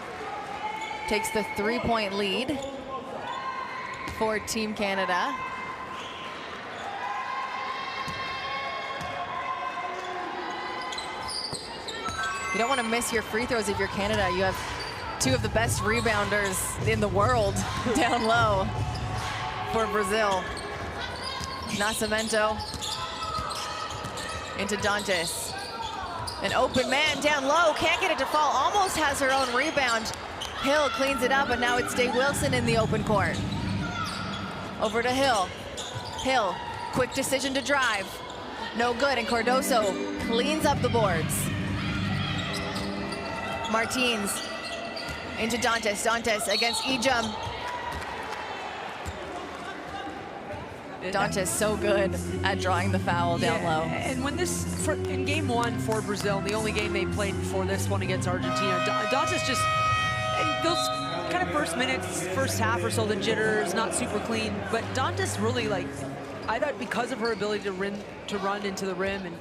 Takes the 3-point lead for Team Canada. You don't want to miss your free throws if you're Canada. You have 2 of the best rebounders in the world down low for Brazil. Nascimento into Dantas. An open man down low, can't get it to fall, almost has her own rebound. Hill cleans it up, and now it's Day Wilson in the open court. Over to Hill. Hill, quick decision to drive. No good, and Cardoso cleans up the boards. Martins into Dantas. Dantas against Ejum. Dantas so good at drawing the foul down low. And when this, in game 1 for Brazil, the only game they played before this one against Argentina, Dantas just, in those kind of first minutes, first half or so, the jitters, not super clean, but Dantas really, like, I thought because of her ability to run into the rim and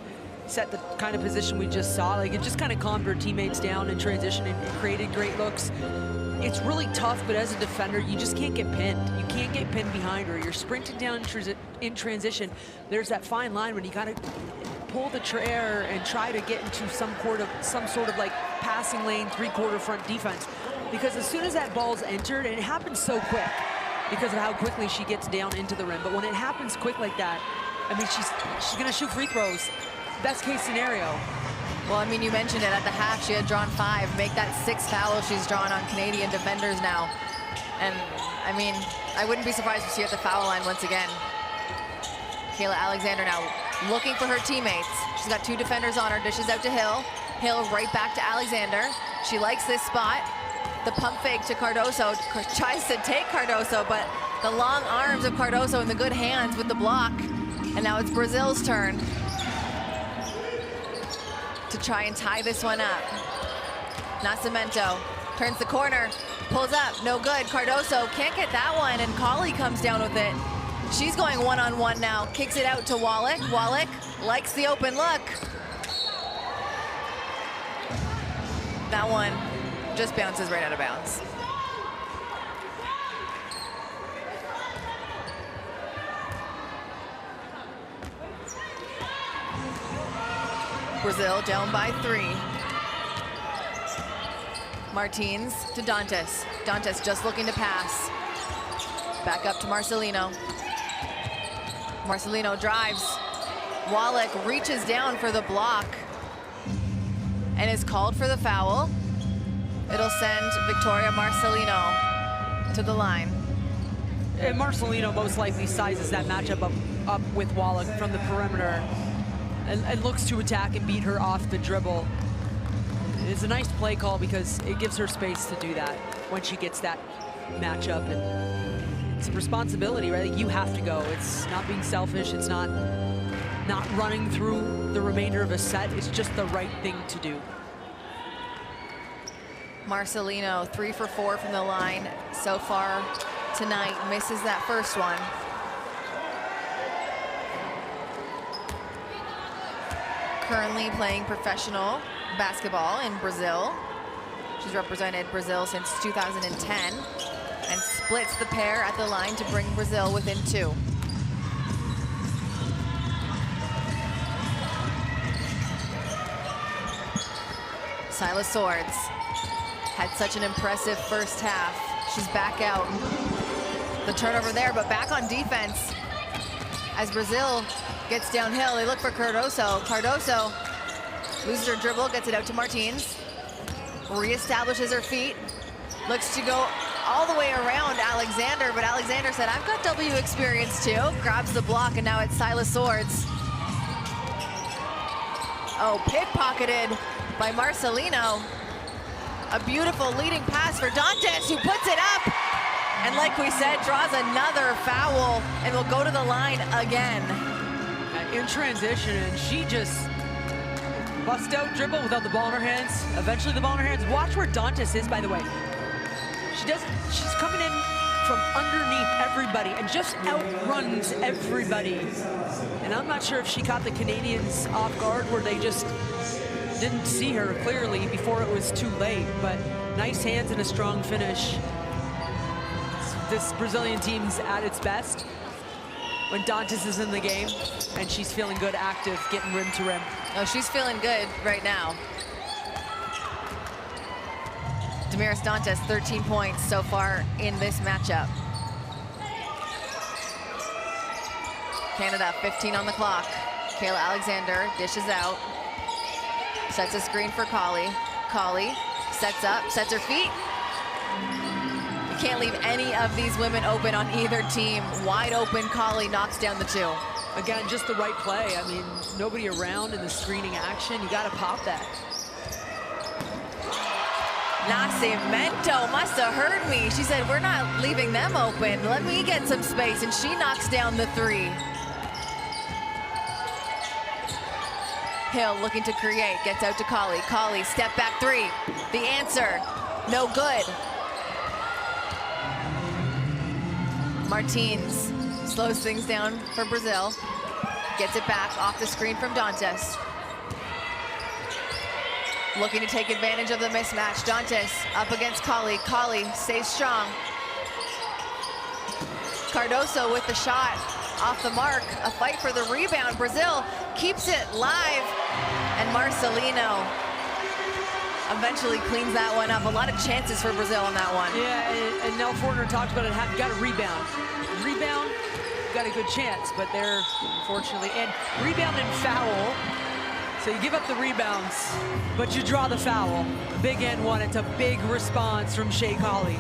set the kind of position we just saw, like, it just kind of calmed her teammates down in transition and created great looks. It's really tough, but as a defender, you just can't get pinned. You can't get pinned behind her. You're sprinting down in transition. There's that fine line when you got to pull the trigger and try to get into some sort of like passing lane, three-quarter front defense. Because as soon as that ball's entered, and it happens so quick because of how quickly she gets down into the rim, but when it happens quick like that, I mean, she's going to shoot free throws. Best case scenario. Well, I mean, you mentioned it at the half. She had drawn 5. Make that 6th foul she's drawn on Canadian defenders now. And, I mean, I wouldn't be surprised to see her at the foul line once again. Kayla Alexander now looking for her teammates. She's got 2 defenders on her. Dishes out to Hill. Hill right back to Alexander. She likes this spot. The pump fake to Cardoso. Tries to take Cardoso, but the long arms of Cardoso and the good hands with the block. And now it's Brazil's turn to try and tie this one up. Nascimento turns the corner, pulls up, no good. Cardoso can't get that one, and Colley comes down with it. She's going one-on-one now, kicks it out to Wallach. Wallach likes the open look. That one just bounces right out of bounds. Brazil down by 3. Martins to Dantas. Dantas just looking to pass. Back up to Marcelino. Marcelino drives. Wallach reaches down for the block and is called for the foul. It'll send Victoria Marcelino to the line. And Marcelino most likely sizes that matchup up with Wallach from the perimeter. And looks to attack and beat her off the dribble. It's a nice play call because it gives her space to do that when she gets that matchup. And it's a responsibility, right? Like, you have to go. It's not being selfish. It's not running through the remainder of a set. It's just the right thing to do. Marcelino 3 for 4 from the line so far tonight. Misses that first one. Currently playing professional basketball in Brazil. She's represented Brazil since 2010 and splits the pair at the line to bring Brazil within 2. Silas Swords had such an impressive first half. She's back out. The turnover there, but back on defense as Brazil gets downhill. They look for Cardoso. Cardoso loses her dribble, gets it out to Martins. Reestablishes her feet. Looks to go all the way around Alexander, but Alexander said, I've got W experience too. Grabs the block, and now it's Silas Swords. Oh, pickpocketed by Marcelino. A beautiful leading pass for Dantas, who puts it up. And like we said, draws another foul and will go to the line again. In transition, and she just busts out dribble without the ball in her hands. Eventually the ball in her hands. Watch where Dantas is, by the way. She's coming in from underneath everybody and just outruns everybody. And I'm not sure if she caught the Canadians off guard where they just didn't see her clearly before it was too late, but nice hands and a strong finish. This Brazilian team's at its best when Dantas is in the game, and she's feeling good, active, getting rim to rim. Oh, she's feeling good right now. Damaris Dantas, 13 points so far in this matchup. Canada, 15 on the clock. Kayla Alexander dishes out. Sets a screen for Collie. Collie sets up, sets her feet. You can't leave any of these women open on either team. Wide open, Collie knocks down the 2. Again, just the right play. I mean, nobody around in the screening action. You got to pop that. Nascimento must have heard me. She said, we're not leaving them open. Let me get some space, and she knocks down the 3. Hill looking to create, gets out to Collie. Collie, step back 3. The answer, no good. Martins slows things down for Brazil. Gets it back off the screen from Dantes. Looking to take advantage of the mismatch. Dantes up against Collie. Collie stays strong. Cardoso with the shot off the mark. A fight for the rebound. Brazil keeps it live. And Marcelino eventually cleans that one up. A lot of chances for Brazil on that one. Yeah, and Nell Fortner talked about it. You got to rebound. Rebound, got a good chance, but they're unfortunately, and rebound and foul. So you give up the rebounds, but you draw the foul. Big N1, it's a big response from Shea Collie.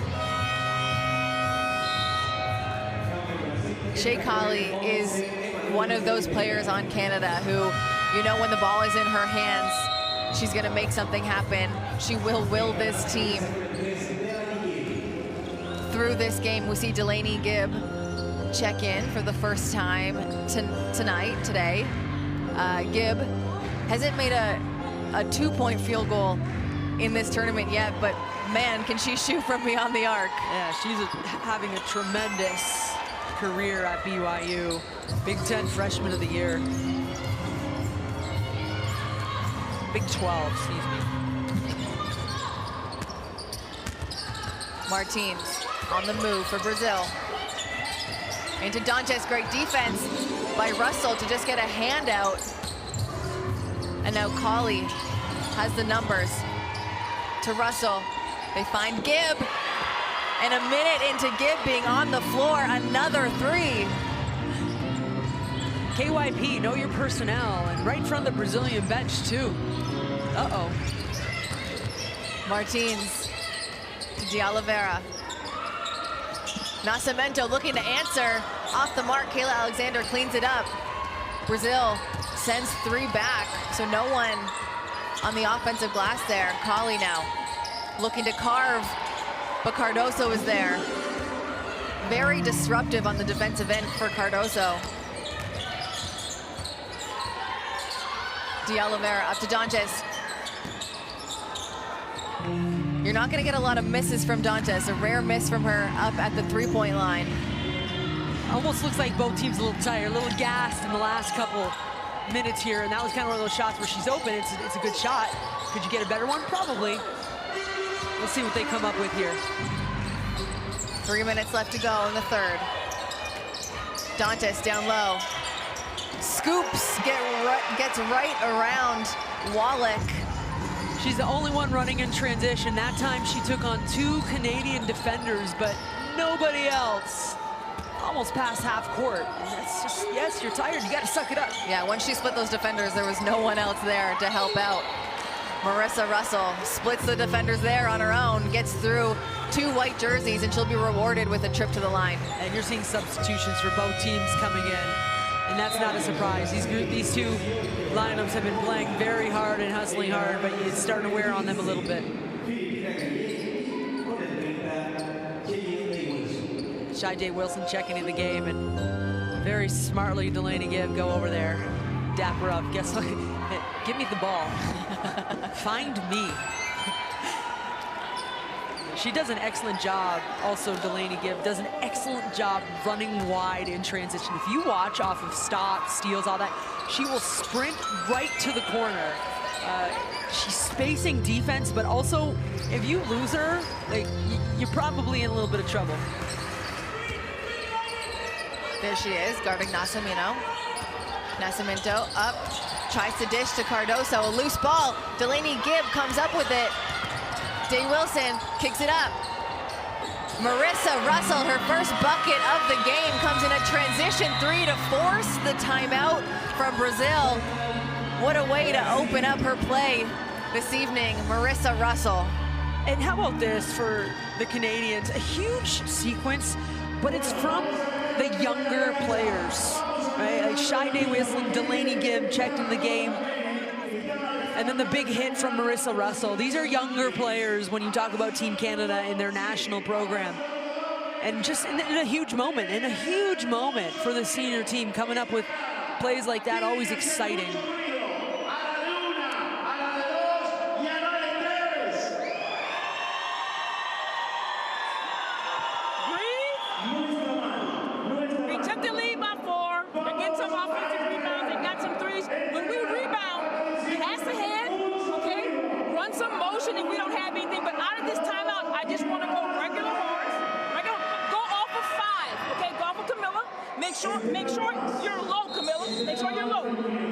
Shea Collie is one of those players on Canada who, you know, when the ball is in her hands, she's gonna make something happen. She will this team through this game. We see Delaney Gibb check in for the first time today. Gibb hasn't made a 2-point field goal in this tournament yet, but man, can she shoot from beyond the arc. Yeah, she's having a tremendous career at BYU. Big Ten Freshman of the Year. Big 12, excuse me. Martins on the move for Brazil. Into Dantes, great defense by Russell to just get a handout. And now Collie has the numbers to Russell. They find Gibb. And a minute into Gibb being on the floor, another 3. KYP, know your personnel, and right in front of the Brazilian bench too. Uh-oh. Martins to De Oliveira. Nascimento looking to answer. Off the mark, Kayla Alexander cleans it up. Brazil sends 3 back, so no one on the offensive glass there. Collie now looking to carve, but Cardoso is there. Very disruptive on the defensive end for Cardoso. De Oliveira up to Dantes. You're not going to get a lot of misses from Dantes. A rare miss from her up at the 3-point line. Almost looks like both teams a little tired, a little gassed in the last couple minutes here, and that was kind of one of those shots where she's open. It's a good shot. Could you get a better one? Probably. We'll see what they come up with here. 3 minutes left to go in the 3rd. Dantes down low. Scoops, gets right around Wallach. She's the only one running in transition. That time she took on 2 Canadian defenders, but nobody else. Almost past half court. And that's just, yes, you're tired. You got to suck it up. Yeah, once she split those defenders, there was no one else there to help out. Marissa Russell splits the defenders there on her own, gets through 2 white jerseys, and she'll be rewarded with a trip to the line. And you're seeing substitutions for both teams coming in. And that's not a surprise. These 2 lineups have been playing very hard and hustling hard, but it's starting to wear on them a little bit. Shy-J Wilson checking in the game, and very smartly Delaney Gibb go over there, dap her up. Guess what? Give me the ball. Find me. She does an excellent job. Also, Delaney Gibb does an excellent job running wide in transition. If you watch off of stops, steals, all that, she will sprint right to the corner. She's spacing defense, but also, if you lose her, like, you're probably in a little bit of trouble. There she is, guarding Nascimento. Nascimento up, tries to dish to Cardoso. A loose ball. Delaney Gibb comes up with it. Day Wilson kicks it up. Marissa Russell, her first bucket of the game, comes in a transition three to force the timeout from Brazil. What a way to open up her play this evening, Marissa Russell. And how about this for the Canadians? A huge sequence, but it's from the younger players, right? Like Shai Whistling, Delaney Gibb checked in the game. And then the big hit from Marissa Russell. These are younger players when you talk about Team Canada in their national program. And just in a huge moment for the senior team, coming up with plays like that, always exciting. We took the lead by 4. They're getting some offensive rebounds. They got some threes. When we rebound, pass ahead, okay? Run some motion if we don't have anything. But out of this timeout, I just want to go regular horse. Go off of 5, okay? Go off of Camilla. Make sure you're low, Camilla. Make sure you're low.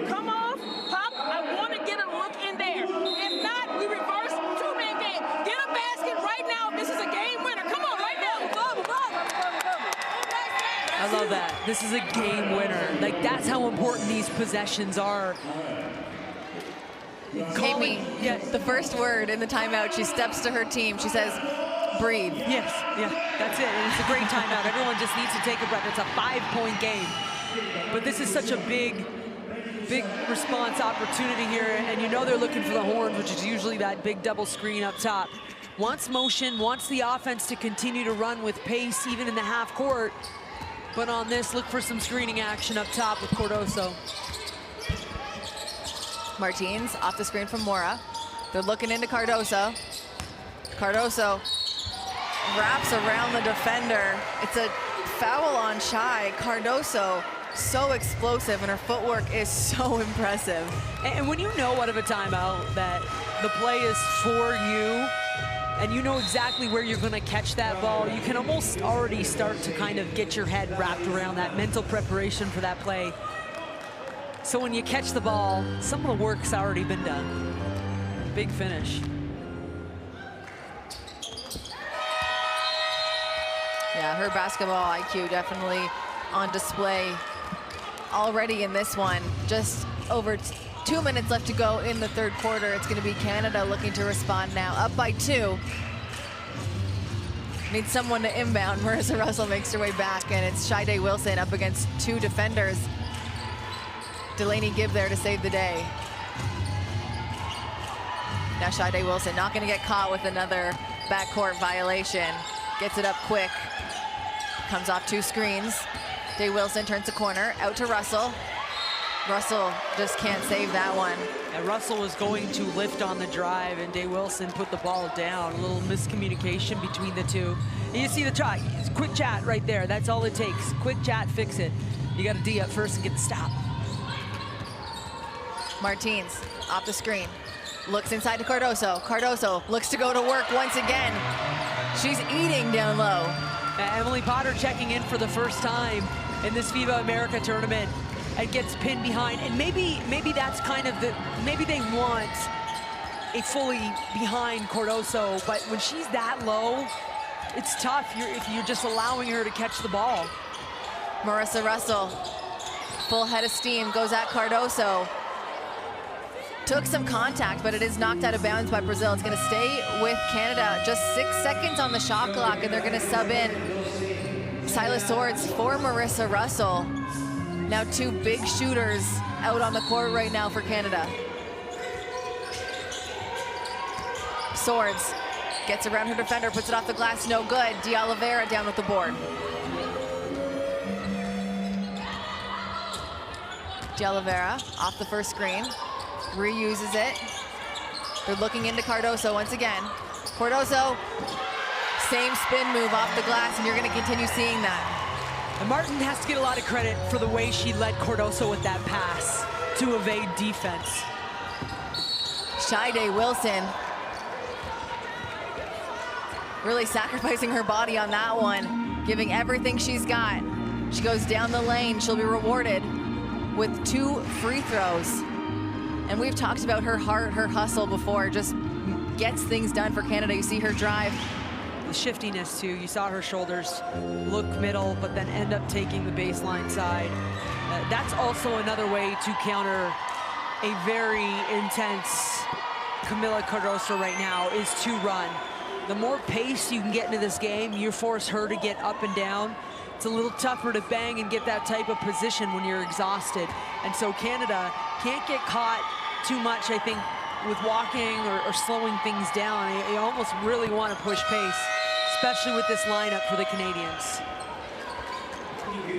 Come off, pop. I want to get a look in there. If not, we reverse 2-man game. Get a basket right now. This is a game winner. Come on, right now. Go. I love that. This is a game winner. Like, that's how important these possessions are. Amy, the first word in the timeout, she steps to her team. She says, breathe. Yes, yeah, that's it. And it's a great timeout. Everyone just needs to take a breath. It's a 5-point game. But this is such a big response opportunity here. And you know they're looking for the horns, which is usually that big double screen up top. Wants motion, wants the offense to continue to run with pace, even in the half court. But on this, look for some screening action up top with Cardoso. Martins off the screen from Mora. They're looking into Cardoso. Cardoso wraps around the defender. It's a foul on Shai. Cardoso, so explosive, and her footwork is so impressive. And when you know out of a timeout that the play is for you, and you know exactly where you're going to catch that ball, you can almost already start to kind of get your head wrapped around that mental preparation for that play. So when you catch the ball, some of the work's already been done. Big finish. Yeah, her basketball IQ definitely on display already in this one. Just over 2 minutes left to go in the third quarter. It's going to be Canada looking to respond now, up by 2. Needs someone to inbound. Marissa Russell makes her way back, and it's Shai Wilson up against 2 defenders. Delaney Gibb there to save the day. Now Shai Wilson not going to get caught with another backcourt violation. Gets it up quick. Comes off 2 screens. Day Wilson turns the corner, out to Russell. Russell just can't save that one. And Russell was going to lift on the drive, and Day Wilson put the ball down. A little miscommunication between the two. And you see the try. Quick chat right there. That's all it takes. Quick chat, fix it. You got to D up first and get the stop. Martins off the screen. Looks inside to Cardoso. Cardoso looks to go to work once again. She's eating down low. Emily Potter checking in for the first time in this FIBA America tournament and gets pinned behind. And maybe that's kind of maybe they want a fully behind Cardoso, but when she's that low, it's tough if you're just allowing her to catch the ball. Marissa Russell, full head of steam, goes at Cardoso. Took some contact, but it is knocked out of bounds by Brazil. It's going to stay with Canada. Just 6 seconds on the shot clock, and they're going to sub in Silas Swords for Marissa Russell. Now 2 big shooters out on the court right now for Canada. Swords gets around her defender, puts it off the glass, no good. De Oliveira down with the board. De Oliveira off the first screen. Reuses it. They're looking into Cardoso once again. Cardoso, same spin move off the glass, and you're going to continue seeing that. And Martin has to get a lot of credit for the way she led Cardoso with that pass to evade defense. Shai Wilson really sacrificing her body on that one, giving everything she's got. She goes down the lane. She'll be rewarded with 2 free throws. And we've talked about her heart, her hustle before, just gets things done for Canada. You see her drive the shiftiness too. You saw her shoulders look middle, but then end up taking the baseline side. That's also another way to counter a very intense Camila Cardoso right now, is to run. The more pace you can get into this game, you force her to get up and down. It's a little tougher to bang and get that type of position when you're exhausted. And so Canada can't get caught too much, I think, with walking or slowing things down. You almost really want to push pace, especially with this lineup for the Canadians.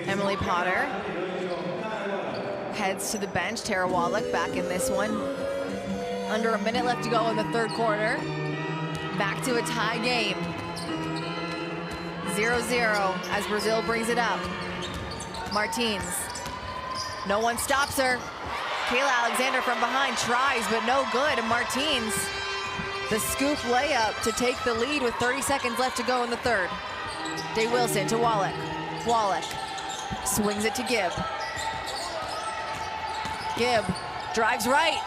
Emily Potter heads to the bench. Tara Wallach back in this one. Under a minute left to go in the third quarter. Back to a tie game. 0-0 as Brazil brings it up. Martins. No one stops her. Kayla Alexander from behind tries, but no good. And Martins, the scoop layup to take the lead with 30 seconds left to go in the third. Day Wilson to Wallach. Wallach swings it to Gibb. Gibb drives right,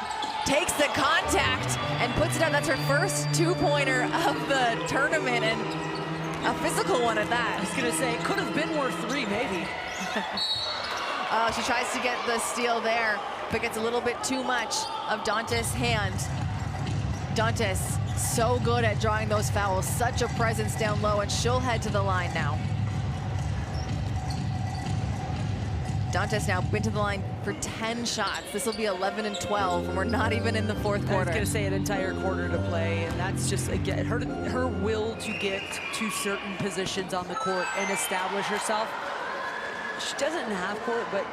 takes the contact, and puts it down. That's her first two-pointer of the tournament, and a physical one at that. I was gonna say, it could have been worth 3, maybe. She tries to get the steal there, but gets a little bit too much of Dantas' hand. Dantas, so good at drawing those fouls, such a presence down low, and she'll head to the line now. Dantas now been to the line for 10 shots. This will be 11 and 12, and we're not even in the fourth quarter. I was gonna say an entire quarter to play, and that's just, again, her will to get to certain positions on the court and establish herself. She doesn't have court, but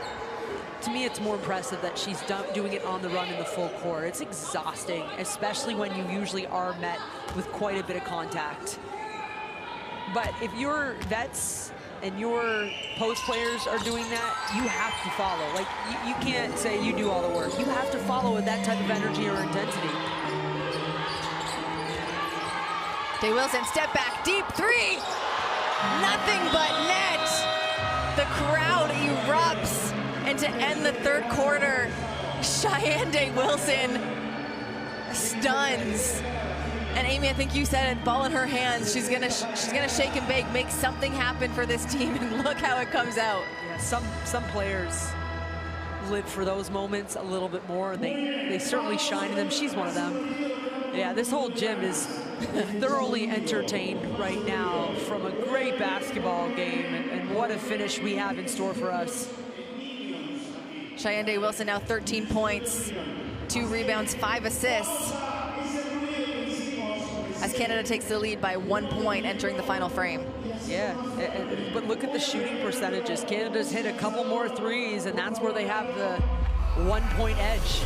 to me, it's more impressive that she's doing it on the run in the full court. It's exhausting, especially when you usually are met with quite a bit of contact. But if your vets and your post players are doing that, you have to follow. Like, you can't say you do all the work. You have to follow with that type of energy or intensity. Day Wilson, step back, deep three. Nothing but net. The crowd erupts. And to end the third quarter, Cheyenne Day Wilson stuns. And Amy, I think you said it, ball in her hands. She's gonna shake and bake, make something happen for this team, and look how it comes out. Yeah, some players live for those moments a little bit more, and they certainly shine in them. She's one of them. Yeah, this whole gym is thoroughly entertained right now from a great basketball game, and what a finish we have in store for us. Cheyenne Day Wilson now 13 points, 2 rebounds, 5 assists. As Canada takes the lead by 1 point entering the final frame. Yeah, but look at the shooting percentages. Canada's hit a couple more threes, and that's where they have the 1 point edge.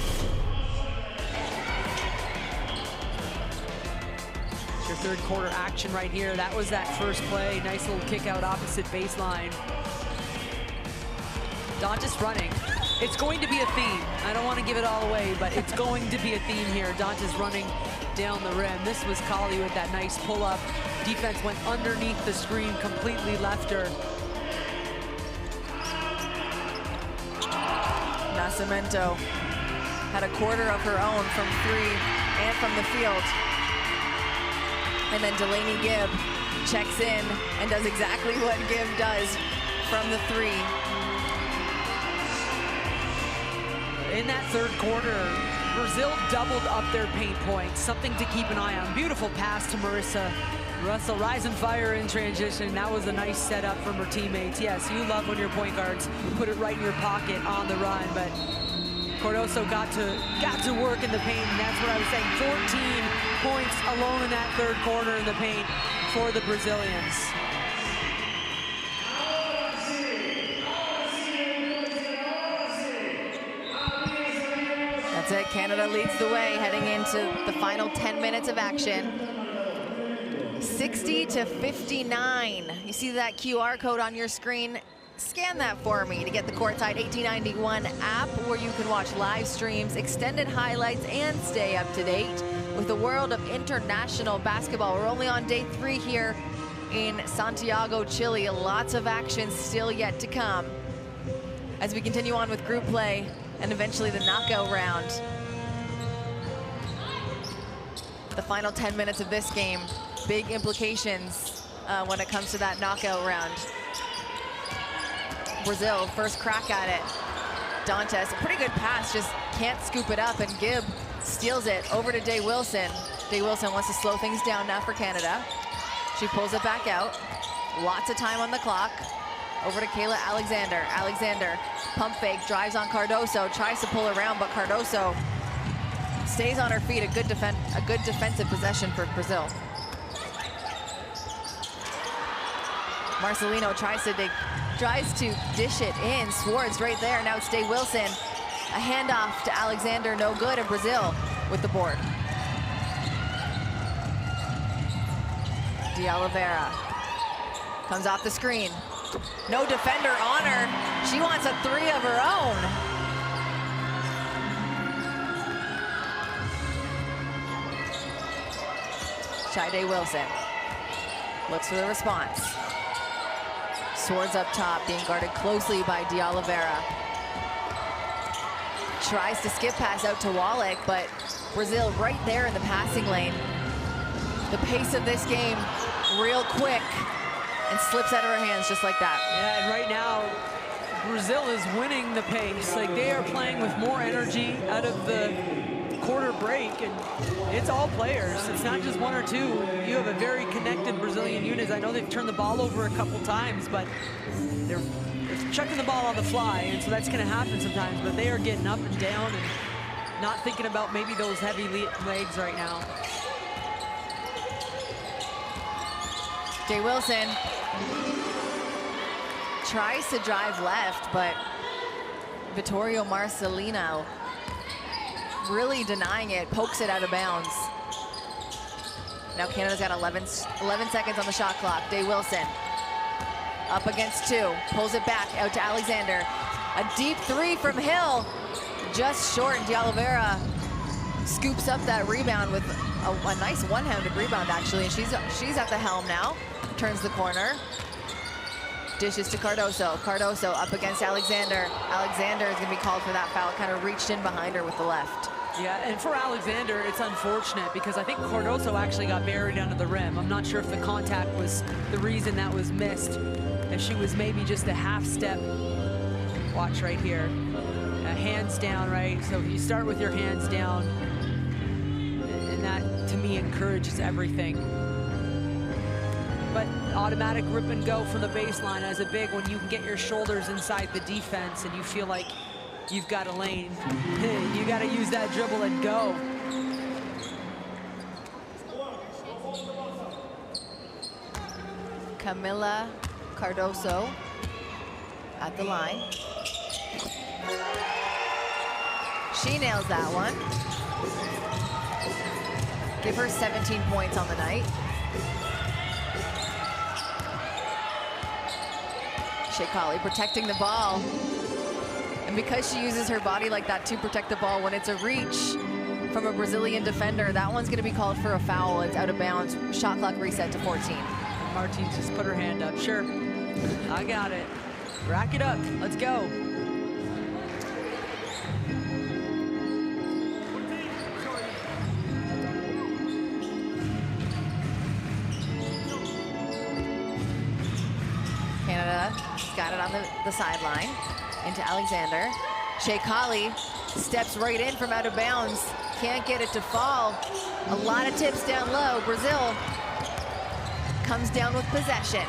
It's your third quarter action right here. That was that first play. Nice little kick out opposite baseline. Dantas running. It's going to be a theme. I don't want to give it all away, but it's going to be a theme here. Dantas running down the rim. This was Colley with that nice pull-up. Defense went underneath the screen, completely left her. Nascimento had a quarter of her own from 3 and from the field. And then Delaney Gibb checks in and does exactly what Gibb does from the 3. In that third quarter, Brazil doubled up their paint points, something to keep an eye on. Beautiful pass to Marissa. Russell rising fire in transition. That was a nice setup from her teammates. Yes, you love when your point guards put it right in your pocket on the run, but Cardoso got to work in the paint, and that's what I was saying. 14 points alone in that third quarter in the paint for the Brazilians. That's it, Canada leads the way heading into the final 10 minutes of action. 60-59. You see that QR code on your screen? Scan that for me to get the Courtside 1891 app, where you can watch live streams, extended highlights, and stay up to date with the world of international basketball. We're only on day 3 here in Santiago, Chile. Lots of action still yet to come as we continue on with group play and eventually the knockout round. The final 10 minutes of this game big implications when it comes to that knockout round. Brazil, first crack at it. Dantes, a pretty good pass, just can't scoop it up, and Gibb steals it over to Day Wilson. Day Wilson wants to slow things down now for Canada. She pulls it back out. Lots of time on the clock. Over to Kayla Alexander. Alexander, pump fake, drives on Cardoso, tries to pull around, but Cardoso stays on her feet. A good defensive possession for Brazil. Marcelino tries to dish it in. Swartz right there. Now it's Day Wilson. A handoff to Alexander, no good, and Brazil with the board. De Oliveira comes off the screen. No defender on her. She wants a three of her own. Shai Wilson looks for the response. Swords up top, being guarded closely by De Oliveira. Tries to skip pass out to Wallach, but Brazil right there in the passing lane. The pace of this game real quick, and slips out of her hands just like that. Yeah, and right now, Brazil is winning the pace. Like, they are playing with more energy out of the quarter break, and it's all players. It's not just one or two. You have a very connected Brazilian unit. I know they've turned the ball over a couple times, but they're chucking the ball on the fly, and so that's gonna happen sometimes, but they are getting up and down and not thinking about maybe those heavy legs right now. Day Wilson tries to drive left, but Vittorio Marcelino really denying it, pokes it out of bounds. Now Canada's got 11 seconds on the shot clock. Day Wilson up against two, pulls it back out to Alexander. A deep three from Hill, just short. De Oliveira scoops up that rebound with a nice one-handed rebound, actually, and she's at the helm now. Turns the corner, dishes to Cardoso. Cardoso up against Alexander. Alexander is going to be called for that foul. Kind of reached in behind her with the left. Yeah, and for Alexander, it's unfortunate because I think Cardoso actually got buried under the rim. I'm not sure if the contact was the reason that was missed. If she was maybe just a half step. Watch right here. Hands down, right? So you start with your hands down, and that, to me, encourages everything. But automatic rip and go from the baseline as a big, when you can get your shoulders inside the defense and you feel like you've got a lane, you got to use that dribble and go. Camila Cardoso at the line. She nails that one. Give her 17 points on the night. Shekali protecting the ball. And because she uses her body like that to protect the ball, when it's a reach from a Brazilian defender, that one's going to be called for a foul. It's out of bounds. Shot clock reset to 14. Martins just put her hand up. Sure, I got it. Rack it up. Let's go. Canada got it on the sideline into Alexander. Shekali steps right in from out of bounds. Can't get it to fall. A lot of tips down low. Brazil comes down with possession.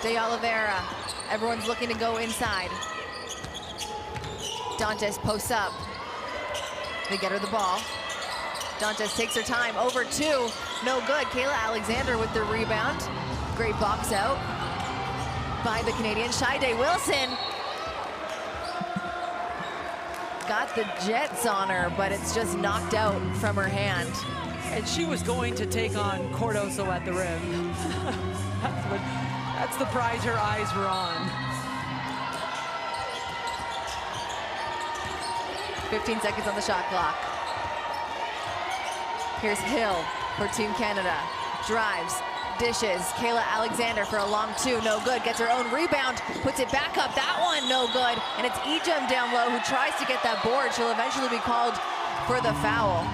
De Oliveira. Everyone's looking to go inside. Dantes posts up. They get her the ball. Dantes takes her time. Over two. No good. Kayla Alexander with the rebound. Great box out by the Canadian. Shai Wilson got the jets on her, but it's just knocked out from her hand. And she was going to take on Cardoso at the rim. That's the prize her eyes were on. 15 seconds on the shot clock. Here's Hill for Team Canada. Drives, dishes. Kayla Alexander for a long two, no good. Gets her own rebound, puts it back up. That one, no good. And it's Ejim down low who tries to get that board. She'll eventually be called for the foul.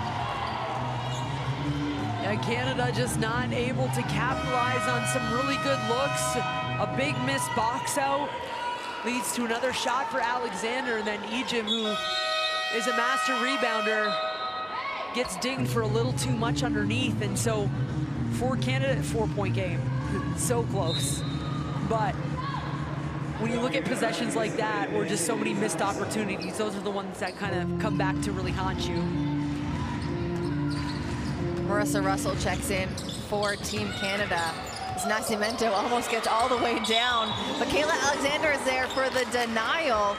And Canada just not able to capitalize on some really good looks. A big missed box out leads to another shot for Alexander, and then Egypt, who is a master rebounder, gets dinged for a little too much underneath. And so for Canada, 4-point game, so close. But when you look at possessions like that, or just so many missed opportunities, those are the ones that kind of come back to really haunt you. Marissa Russell checks in for Team Canada. As Nascimento almost gets all the way down. Michaela Alexander is there for the denial.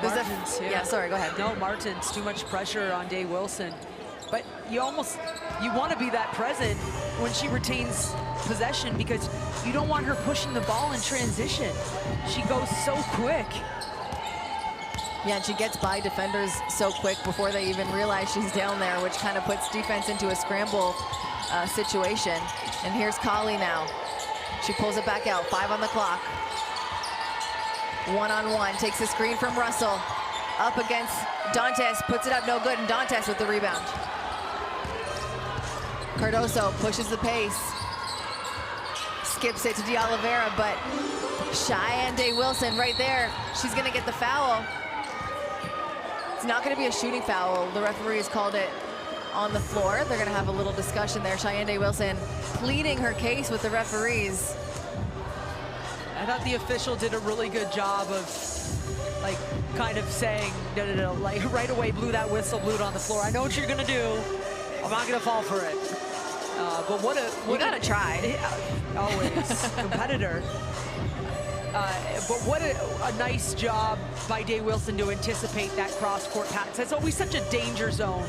Martins, yeah, sorry, go ahead. No, Martins, too much pressure on Day Wilson. But you want to be that present when she retains possession, because you don't want her pushing the ball in transition. She goes so quick. Yeah, and she gets by defenders so quick before they even realize she's down there, which kind of puts defense into a scramble situation. And here's Kali now. She pulls it back out, 5 on the clock. One-on-one, takes the screen from Russell. Up against Dantes, puts it up, no good, and Dantes with the rebound. Cardoso pushes the pace. Skips it to De Oliveira, but Cheyenne Day Wilson right there. She's gonna get the foul. It's not gonna be a shooting foul. The referee has called it on the floor. They're gonna have a little discussion there. Cheyenne Day Wilson pleading her case with the referees. I thought the official did a really good job of, like, kind of saying, no, like right away blew that whistle, blew it on the floor. I know what you're gonna do. I'm not gonna fall for it. But what you gotta try. Yeah, always competitor. But what a nice job by Day Wilson to anticipate that cross-court pass. That's always such a danger zone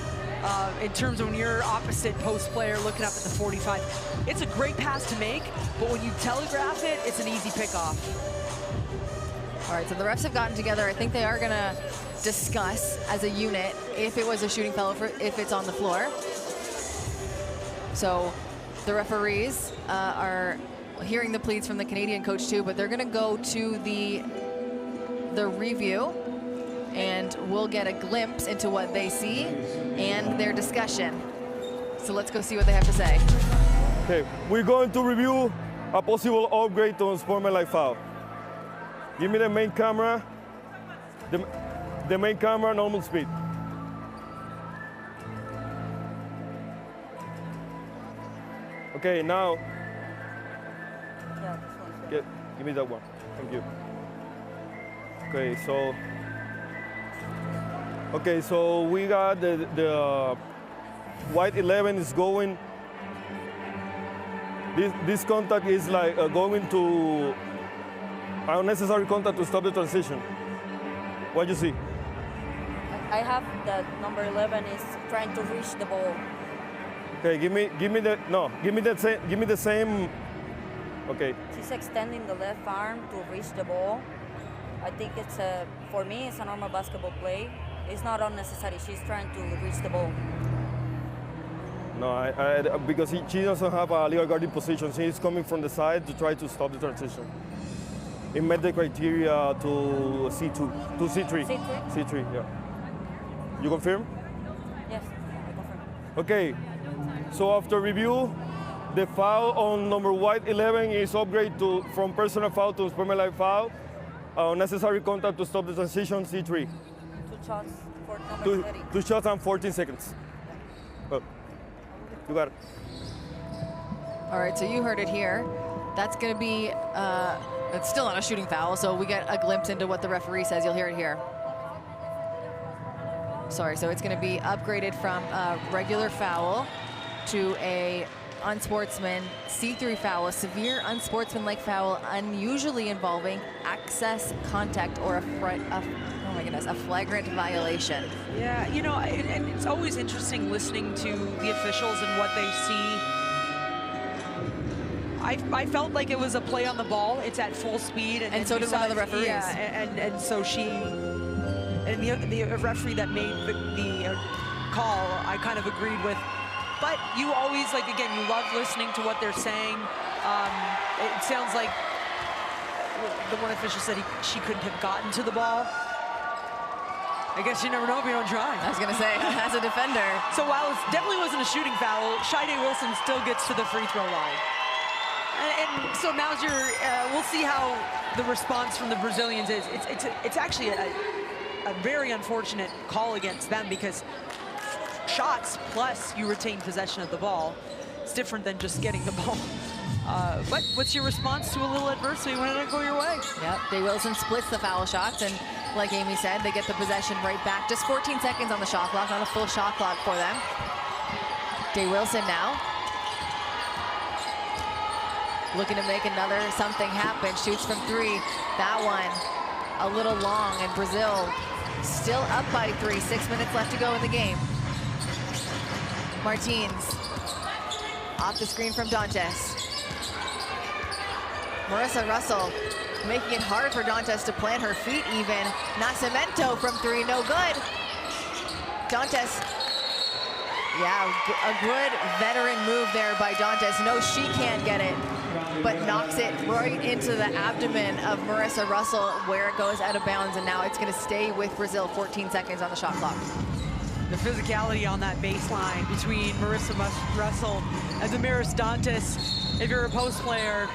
in terms of when you're opposite post player looking up at the 45. It's a great pass to make, but when you telegraph it, it's an easy pickoff. All right, so the refs have gotten together. I think they are gonna discuss as a unit if it was a shooting foul, if it's on the floor. So the referees are hearing the pleads from the Canadian coach too, but they're gonna go to the review, and we'll get a glimpse into what they see and their discussion. So let's go see what they have to say. Okay, we're going to review a possible upgrade to unsportsmanlike foul. Give me the main camera, the main camera, normal speed. Okay, now, give me that one, thank you. Okay, so we got the white 11 is going. This contact is like going to unnecessary contact to stop the transition. What do you see? I have that number 11 is trying to reach the ball. Okay, give me the same. Okay. She's extending the left arm to reach the ball. I think it's for me, it's a normal basketball play. It's not unnecessary. She's trying to reach the ball. No, because she doesn't have a legal guarding position. She's coming from the side to try to stop the transition. It met the criteria to C2, to C3. C3? C3, yeah. You confirm? Yes, I confirm. Okay, so after review, the foul on number white 11 is upgraded from personal foul to unsportsmanlike foul. Necessary contact to stop the transition, C3. 2 shots for number 30. 2 shots and 14 seconds. Oh, you got it. All right, so you heard it here. That's gonna be, it's still not a shooting foul, so we get a glimpse into what the referee says. You'll hear it here. Sorry, so it's gonna be upgraded from a regular foul to a unsportsman C3 foul, a severe unsportsmanlike foul, unusually involving access, contact, or a flagrant violation. Yeah, you know, and it's always interesting listening to the officials and what they see. I felt like it was a play on the ball. It's at full speed. And so did one of the referees. Yeah, and so the referee that made the call, I kind of agreed with. But you always, like, again, you love listening to what they're saying. It sounds like the one official said she couldn't have gotten to the ball. I guess you never know if you don't try. I was going to say, as a defender. So while it definitely wasn't a shooting foul, Shide Wilson still gets to the free throw line. And so now's your, we'll see how the response from the Brazilians is. It's actually a very unfortunate call against them, because shots plus you retain possession of the ball. It's different than just getting the ball. But what's your response to a little adversity when it didn't go your way? Yep, Day Wilson splits the foul shots, and like Amy said, they get the possession right back. Just 14 seconds on the shot clock, not a full shot clock for them. Day Wilson now looking to make another something happen. Shoots from three. That one a little long, and Brazil still up by 3. 6 minutes left to go in the game. Martins off the screen from Dantes. Marissa Russell making it hard for Dantes to plant her feet even. Nascimento from 3, no good. Dantes, yeah, a good veteran move there by Dantes. No, she can't get it, but knocks it right into the abdomen of Marissa Russell, where it goes out of bounds, and now it's gonna stay with Brazil. 14 seconds on the shot clock. The physicality on that baseline between Marissa Russell and Damaris Dantes. If you're a post player,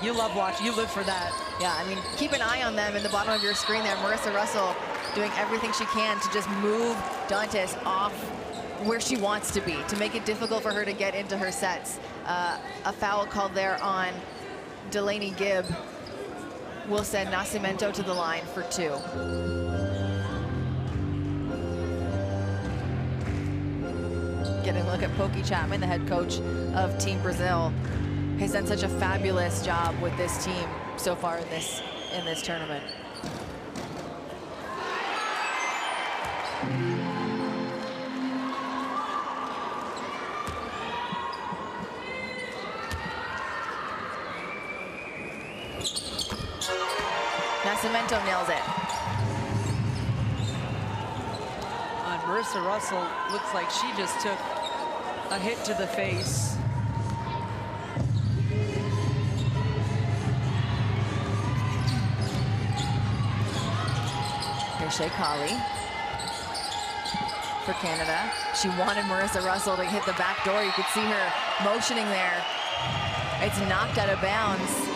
you love watching, you live for that. Yeah, I mean, keep an eye on them in the bottom of your screen there. Marissa Russell doing everything she can to just move Dantes off where she wants to be, to make it difficult for her to get into her sets. A foul called there on Delaney Gibb will send Nascimento to the line for 2. Getting a look at Pokey Chapman, the head coach of Team Brazil, has done such a fabulous job with this team so far in this tournament. Nascimento nails it. Marissa Russell looks like she just took a hit to the face. Here's Shea Colley for Canada. She wanted Marissa Russell to hit the back door. You could see her motioning there. It's knocked out of bounds.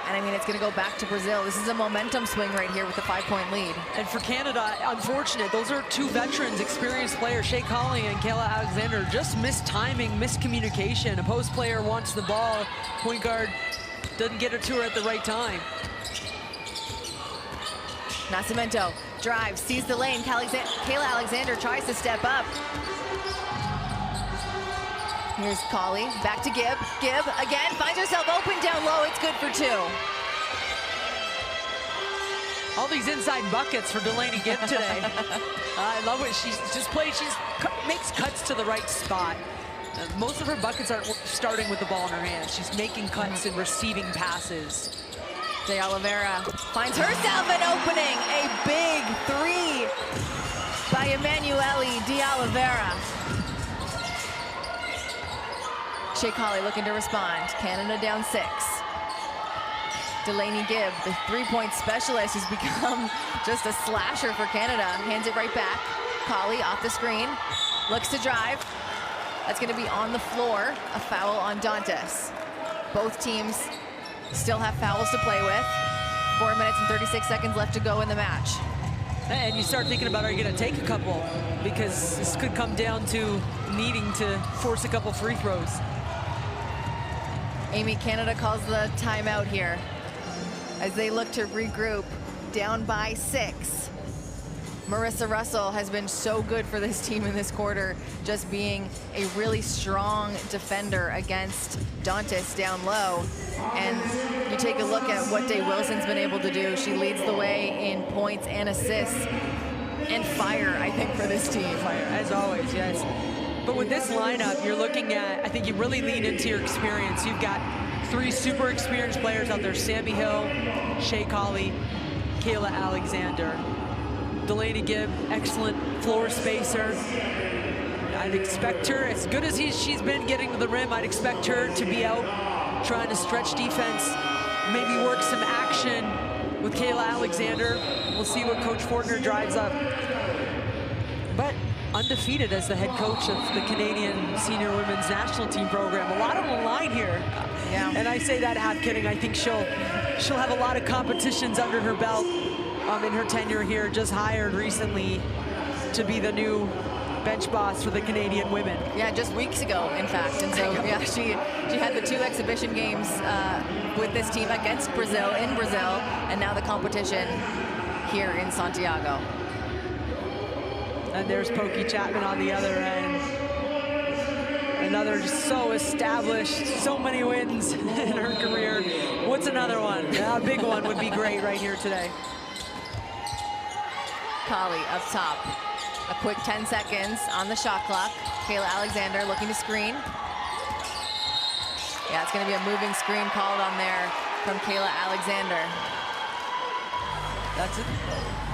And I mean, it's gonna go back to Brazil. This is a momentum swing right here with a 5-point lead. And for Canada, unfortunate, those are 2 veterans, experienced players, Shea Colley and Kayla Alexander, just mistiming, miscommunication. A post player wants the ball, point guard doesn't get it to her at the right time. Nascimento drives, sees the lane. Kayla Alexander tries to step up. Here's Colley, back to Gibb. Gibb again, finds herself open down low. It's good for 2. All these inside buckets for Delaney Gibb today. I love it. She's just played, makes cuts to the right spot. Most of her buckets aren't starting with the ball in her hands. She's making cuts and receiving passes. De Oliveira finds herself an opening. A big 3 by Emanuele De Oliveira. Shea Colley looking to respond. Canada down 6. Delaney Gibb, the 3-point specialist, who's become just a slasher for Canada. Hands it right back. Colley off the screen, looks to drive. That's gonna be on the floor. A foul on Dantes. Both teams still have fouls to play with. 4 minutes and 36 seconds left to go in the match. And you start thinking about, are you gonna take a couple? Because this could come down to needing to force a couple free throws. Amy, Canada calls the timeout here as they look to regroup, down by 6. Marissa Russell has been so good for this team in this quarter, just being a really strong defender against Dantes down low. And you take a look at what Day Wilson's been able to do. She leads the way in points and assists and fire, I think, for this team. Fire, as always, yes. But with this lineup, you're looking at, I think you really lean into your experience. You've got 3 super experienced players out there: Sammy Hill, Shea Colley, Kayla Alexander. Delaney Gibb, excellent floor spacer. I'd expect her, as good as she's been getting to the rim, I'd expect her to be out trying to stretch defense, maybe work some action with Kayla Alexander. We'll see what Coach Fortner drives up. But undefeated as the head coach of the Canadian Senior Women's National Team program. A lot on the line here. Yeah. And I say that half kidding. I think she'll have a lot of competitions under her belt in her tenure here. Just hired recently to be the new bench boss for the Canadian women. Yeah, just weeks ago, in fact. And so, yeah, she had the 2 exhibition games with this team against Brazil, in Brazil, and now the competition here in Santiago. And there's Pokey Chapman on the other end. Another just so established, so many wins in her career. What's another one? Yeah, a big one would be great right here today. Colley up top. A quick 10 seconds on the shot clock. Kayla Alexander looking to screen. Yeah, it's going to be a moving screen called on there from Kayla Alexander. That's a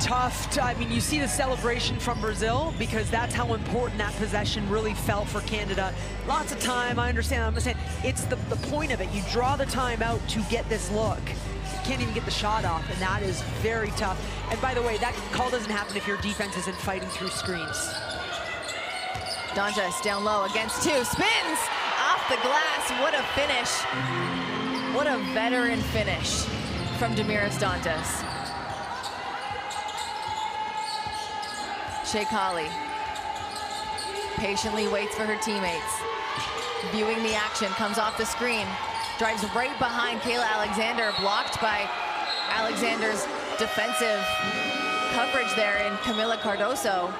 tough, I mean, you see the celebration from Brazil because that's how important that possession really felt for Canada. Lots of time, I understand, I'm saying it's the point of it. You draw the time out to get this look. You can't even get the shot off, and that is very tough. And by the way, that call doesn't happen if your defense isn't fighting through screens. Dantas down low against 2, spins off the glass. What a finish. What a veteran finish from Damiris Dantas. Shea Colley patiently waits for her teammates. Viewing the action, comes off the screen, drives right behind Kayla Alexander, blocked by Alexander's defensive coverage there in Camila Cardoso.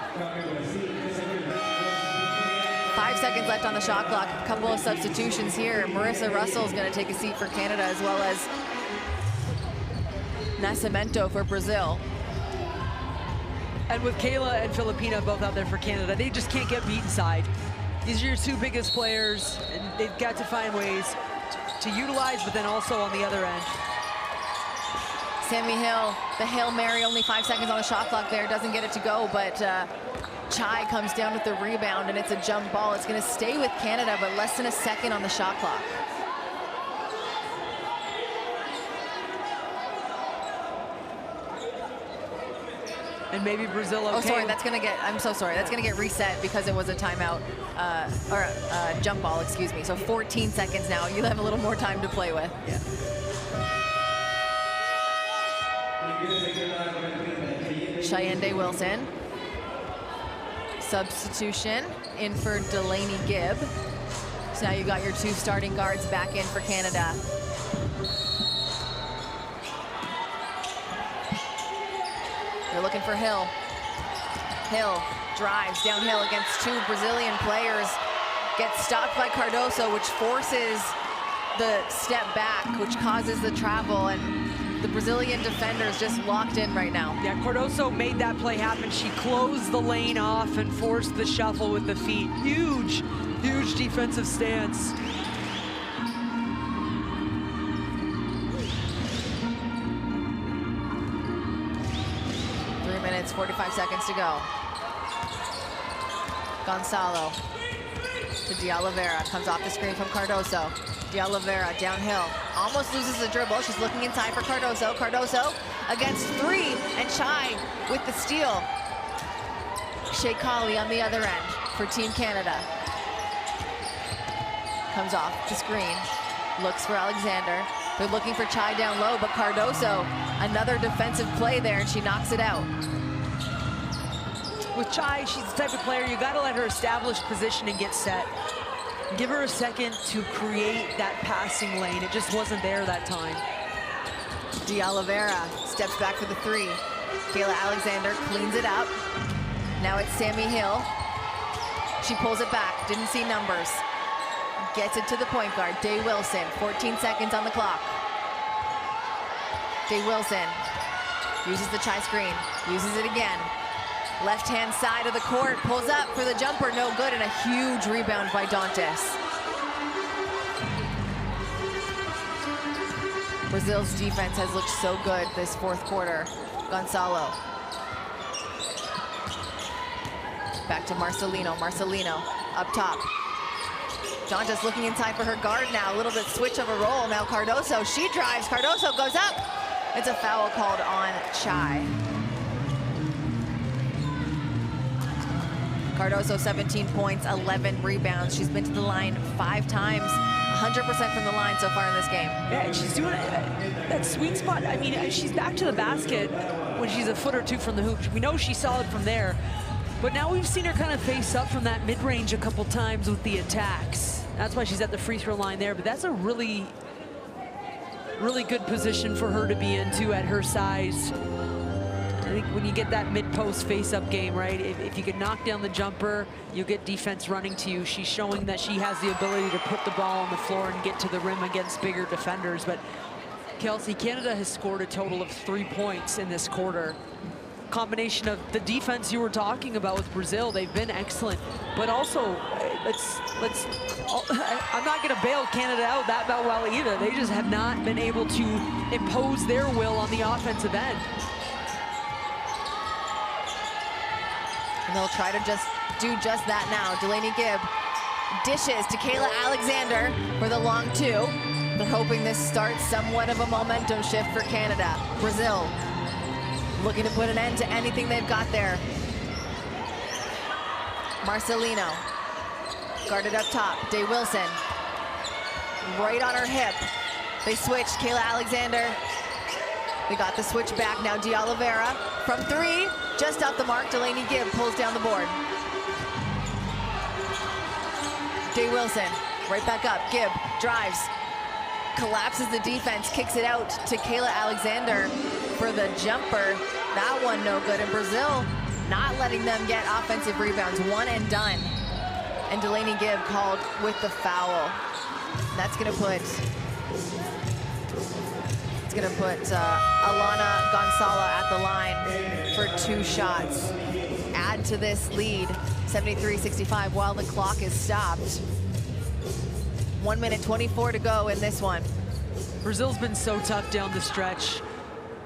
5 seconds left on the shot clock. A couple of substitutions here. Marissa Russell's going to take a seat for Canada, as well as Nascimento for Brazil. And with Kayla and Filipina both out there for Canada, they just can't get beat inside. These are your 2 biggest players, and they've got to find ways to utilize, but then also on the other end. Sammy Hill, the Hail Mary, only 5 seconds on the shot clock there, doesn't get it to go, but Chai comes down with the rebound, and it's a jump ball. It's going to stay with Canada, but less than a second on the shot clock. And maybe Brazil, okay. Oh, sorry, that's going to get, I'm so sorry, that's going to get reset because it was a timeout, or a jump ball, excuse me. So 14 seconds now. You'll have a little more time to play with. Yeah. Cheyenne Wilson. Substitution in for Delaney Gibb. So now you got your 2 starting guards back in for Canada. They're looking for Hill. Hill drives downhill against 2 Brazilian players. Gets stopped by Cardoso, which forces the step back, which causes the travel, and the Brazilian defenders just locked in right now. Yeah, Cardoso made that play happen. She closed the lane off and forced the shuffle with the feet. Huge, huge defensive stance. 45 seconds to go. Gonzalo to De Oliveira, comes off the screen from Cardoso. De Oliveira downhill, almost loses the dribble. She's looking inside for Cardoso. Cardoso against 3, and Chai with the steal. Shea Colley on the other end for Team Canada. Comes off the screen, looks for Alexander. They're looking for Chai down low, but Cardoso, another defensive play there, and she knocks it out. With Chai, she's the type of player, you gotta let her establish position and get set. Give her a second to create that passing lane. It just wasn't there that time. De Oliveira steps back for the 3. Kayla Alexander cleans it up. Now it's Sammy Hill. She pulls it back, didn't see numbers. Gets it to the point guard, Day Wilson. 14 seconds on the clock. Day Wilson uses the Chai screen, uses it again. Left-hand side of the court, pulls up for the jumper, no good, and a huge rebound by Dantas. Brazil's defense has looked so good this 4th quarter. Gonzalo. Back to Marcelino. Marcelino up top. Dantas looking inside for her guard now. A little bit switch of a roll. Now Cardoso, she drives. Cardoso goes up. It's a foul called on Chai. Cardoso, 17 points, 11 rebounds. She's been to the line 5 times, 100% from the line so far in this game. Yeah, and she's doing that sweet spot. I mean, she's back to the basket when she's a foot or two from the hoop. We know she's solid from there, but now we've seen her kind of face up from that mid-range a couple times with the attacks. That's why she's at the free throw line there, but that's a really good position for her to be into at her size. I think when you get that mid-post face-up game, right, if you can knock down the jumper, you'll get defense running to you. She's showing that she has the ability to put the ball on the floor and get to the rim against bigger defenders. But Kelsey, Canada has scored a total of 3 points in this quarter. Combination of the defense you were talking about with Brazil, they've been excellent, but also I'm not going to bail Canada out that well either. They just have not been able to impose their will on the offensive end. And they'll try to do just that now. Delaney Gibb dishes to Kayla Alexander for the long 2. They're hoping this starts somewhat of a momentum shift for Canada. Brazil looking to put an end to anything they've got there. Marcelino guarded up top. Day Wilson right on her hip. They switch. Kayla Alexander. We got the switch back now. De Oliveira from 3, just off the mark. Delaney Gibb pulls down the board. Day Wilson right back up. Gibb drives, collapses the defense, kicks it out to Kayla Alexander for the jumper. That one no good. And Brazil not letting them get offensive rebounds. One and done. And Delaney Gibb called with the foul. That's going to put Alana Gonzala at the line for 2 shots. Add to this lead, 73-65, while the clock is stopped. 1 minute 24 to go in this one. Brazil's been so tough down the stretch.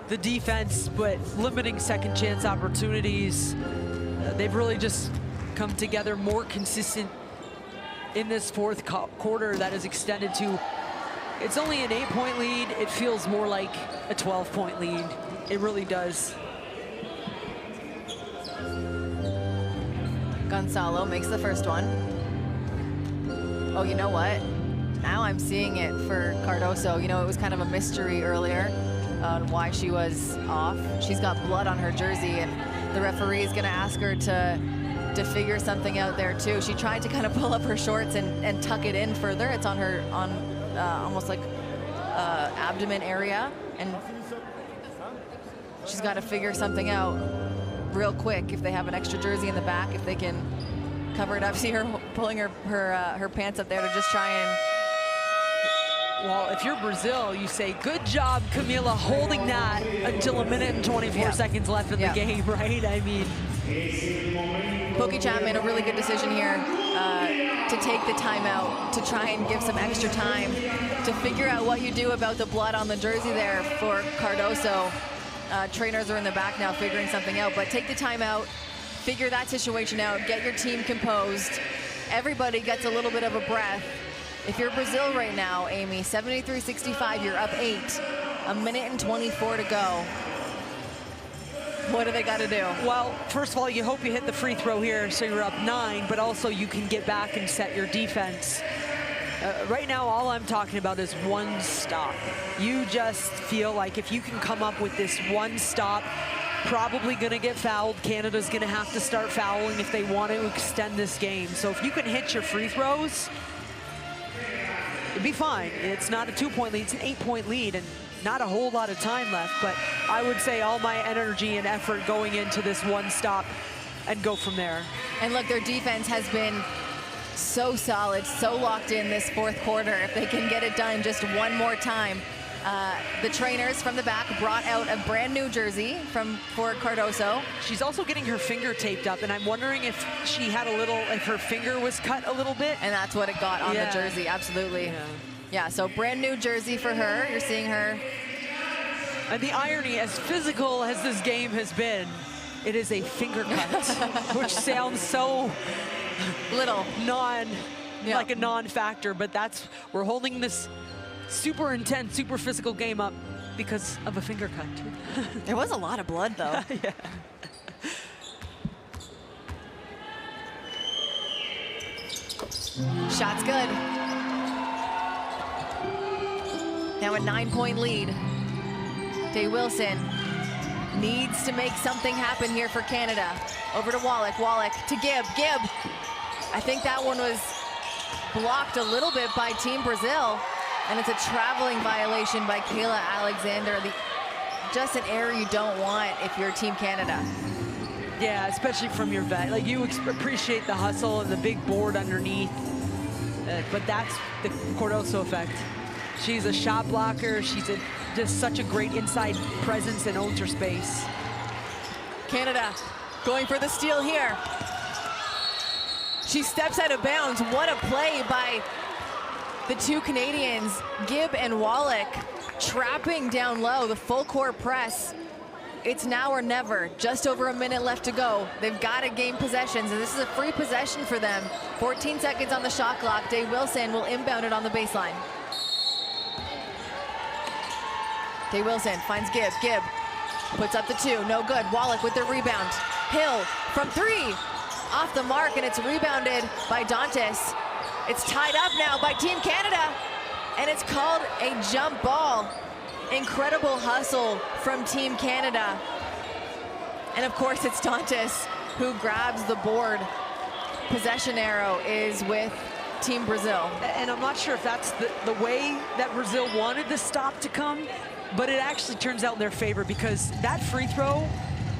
The defense, but limiting second chance opportunities. They've really just come together more consistent in this fourth quarter that is extended to, it's only an 8-point lead. It feels more like a 12-point lead. It really does. Gonzalo makes the first one. Oh, you know what? Now I'm seeing it for Cardoso. You know, it was kind of a mystery earlier on why she was off. She's got blood on her jersey, and the referee is going to ask her to figure something out there too. She tried to kind of pull up her shorts and tuck it in further. It's on her almost like abdomen area, and she's got to figure something out real quick. If they have an extra jersey in the back, if they can cover it up. See her pulling her pants up there to just try and. Well, if you're Brazil, you say, good job, Camila, holding that until 1 minute and 24 seconds left in the game, right? I mean, Pokey Chan made a really good decision here to take the timeout, to try and give some extra time to figure out what you do about the blood on the jersey there for Cardoso. Trainers are in the back now figuring something out, but take the timeout, figure that situation out, get your team composed. Everybody gets a little bit of a breath. If you're Brazil right now, Amy, 73-65, you're up 8, 1 minute and 24 to go. What do they got to do? Well, first of all, you hope you hit the free throw here so you're up 9, but also you can get back and set your defense. Right now, all I'm talking about is one stop. You just feel like if you can come up with this one stop, probably going to get fouled. Canada's going to have to start fouling if they want to extend this game. So if you can hit your free throws, it'd be fine. It's not a 2-point lead, it's an 8-point lead, and not a whole lot of time left, but I would say all my energy and effort going into this one stop and go from there. And look, their defense has been so solid, so locked in this fourth quarter. If they can get it done just one more time. The trainers from the back brought out a brand new jersey for Cardoso. She's also getting her finger taped up, and I'm wondering if she had if her finger was cut a little bit. And that's what it got on the jersey, absolutely. Yeah, so brand new jersey for her. You're seeing her. And the irony, as physical as this game has been, it is a finger cut, which sounds so little like a non-factor, but we're holding this super intense, super physical game up because of a finger cut. There was a lot of blood, though. Yeah. Shot's good. Now a 9-point lead. Day Wilson needs to make something happen here for Canada. Over to Wallach. Wallach to Gibb. Gibb. I think that one was blocked a little bit by Team Brazil. And it's a traveling violation by Kayla Alexander. Just an error you don't want if you're Team Canada. Yeah, especially from your vet. Like, you appreciate the hustle and the big board underneath. But that's the Cardoso effect. She's a shot blocker. She's just such a great inside presence and owns her space. Canada going for the steal here. She steps out of bounds. What a play by the two Canadians, Gibb and Wallach, trapping down low, the full court press. It's now or never. Just over a minute left to go. They've got to gain possessions, and this is a free possession for them. 14 seconds on the shot clock. Day Wilson will inbound it on the baseline. Day Wilson finds Gibb. Gibb puts up the 2. No good. Wallach with the rebound. Hill from 3. Off the mark, and it's rebounded by Dantas. It's tied up now by Team Canada, and it's called a jump ball. Incredible hustle from Team Canada. And of course, it's Dantas who grabs the board. Possession arrow is with Team Brazil. And I'm not sure if that's the way that Brazil wanted the stop to come, but it actually turns out in their favor, because that free throw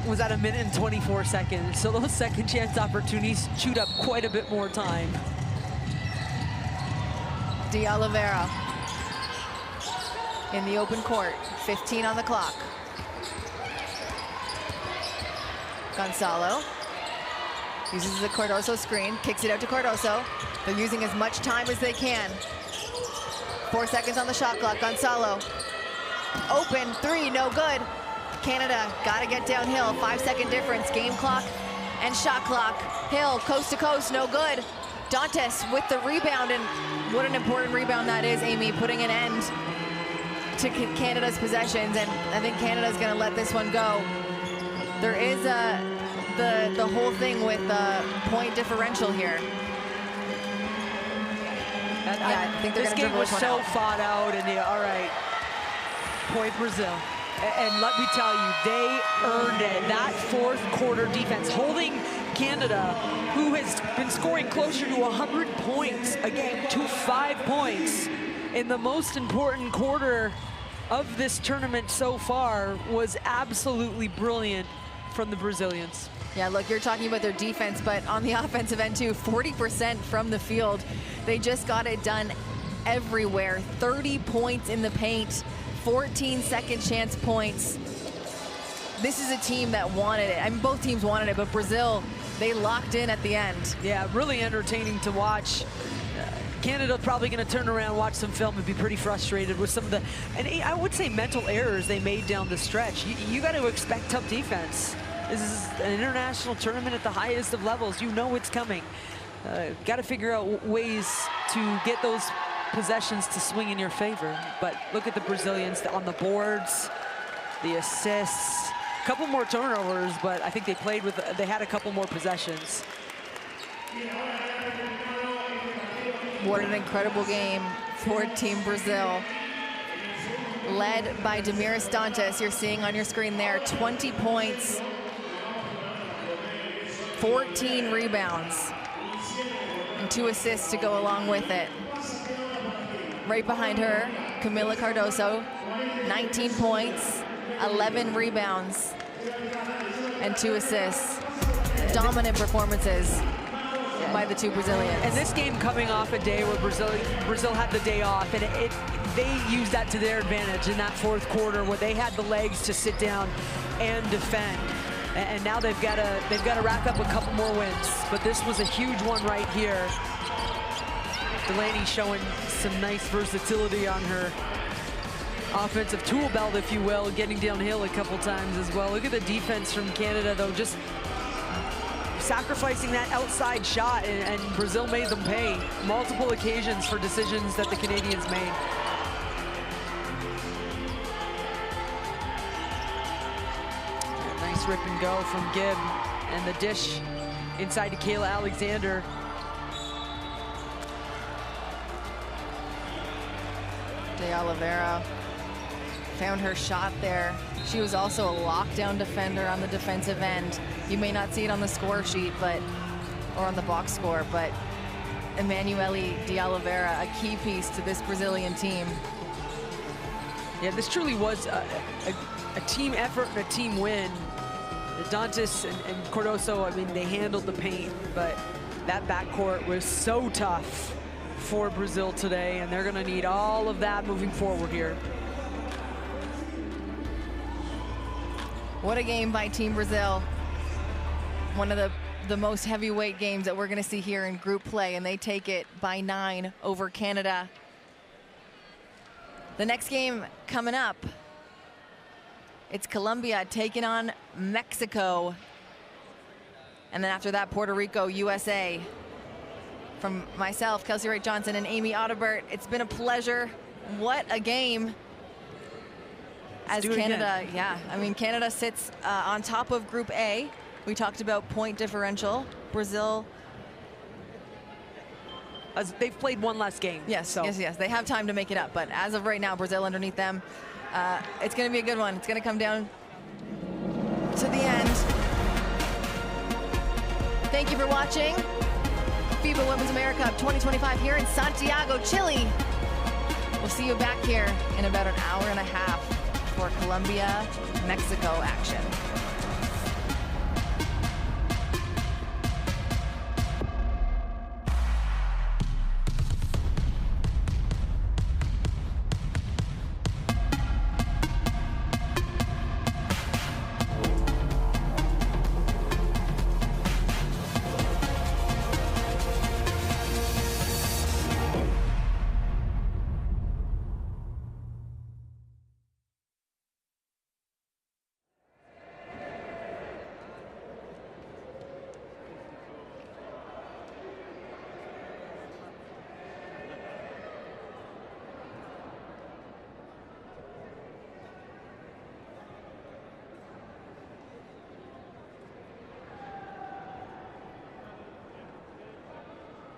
was at 1 minute and 24 seconds. So those second chance opportunities chewed up quite a bit more time. De Oliveira in the open court, 15 on the clock. Gonzalo uses the Cardoso screen, kicks it out to Cardoso. They're using as much time as they can. 4 seconds on the shot clock. Gonzalo, open 3, no good. Canada got to get downhill. 5-second difference, game clock and shot clock. Hill, coast to coast, no good. Dantas with the rebound, and what an important rebound that is, Amy, putting an end to Canada's possessions, and I think Canada's going to let this one go. There is the whole thing with the point differential here. Yeah, I think this game was so fought out, and all right, point Brazil. And let me tell you, they earned it. That fourth quarter defense, holding Canada, who has been scoring closer to 100 points a game, to 5 points in the most important quarter of this tournament so far, was absolutely brilliant from the Brazilians. Yeah, look, you're talking about their defense, but on the offensive end too, 40% from the field. They just got it done everywhere. 30 points in the paint, 14 second chance points. This is a team that wanted it. I mean, both teams wanted it, but Brazil, they locked in at the end. Yeah, really entertaining to watch. Canada probably going to turn around, watch some film, and be pretty frustrated with some of the, and I would say, mental errors they made down the stretch. You got to expect tough defense. This is an international tournament at the highest of levels. You know it's coming. Got to figure out ways to get those possessions to swing in your favor. But look at the Brazilians on the boards, the assists, a couple more turnovers, but I think they had a couple more possessions. What an incredible game for Team Brazil. Led by Damiris Dantas, you're seeing on your screen there, 20 points, 14 rebounds, and 2 assists to go along with it. Right behind her, Camila Cardoso, 19 points, 11 rebounds, and 2 assists. Dominant performances by the two Brazilians. And this game coming off a day where Brazil had the day off, and they used that to their advantage in that fourth quarter, where they had the legs to sit down and defend. And now they've got to rack up a couple more wins. But this was a huge one right here. Delaney showing some nice versatility on her offensive tool belt, if you will, getting downhill a couple times as well. Look at the defense from Canada, though, just sacrificing that outside shot, and Brazil made them pay multiple occasions for decisions that the Canadians made. rip and go from Gibb, and the dish inside to Kayla Alexander. De Oliveira found her shot there. She was also a lockdown defender on the defensive end. You may not see it on the score sheet, or on the box score, but Emanuele de Oliveira, a key piece to this Brazilian team. Yeah, this truly was a team effort and a team win. Dantas and Cardoso, I mean, they handled the paint, but that backcourt was so tough for Brazil today, and they're gonna need all of that moving forward here. What a game by Team Brazil. One of the most heavyweight games that we're gonna see here in group play, and they take it by 9 over Canada. The next game coming up, it's Colombia taking on Mexico. And then after that, Puerto Rico, USA. From myself, Kelsey Wright Johnson, and Amy Audibert, it's been a pleasure. What a game. As Canada, yeah, I mean, Canada sits on top of Group A. We talked about point differential. Brazil, they've played one less game. Yes, so. Yes. They have time to make it up, but as of right now, Brazil underneath them. It's going to be a good one. It's going to come down to the end. Thank you for watching FIBA Women's AmeriCup 2025 here in Santiago, Chile. We'll see you back here in about an hour and a half for Colombia-Mexico action.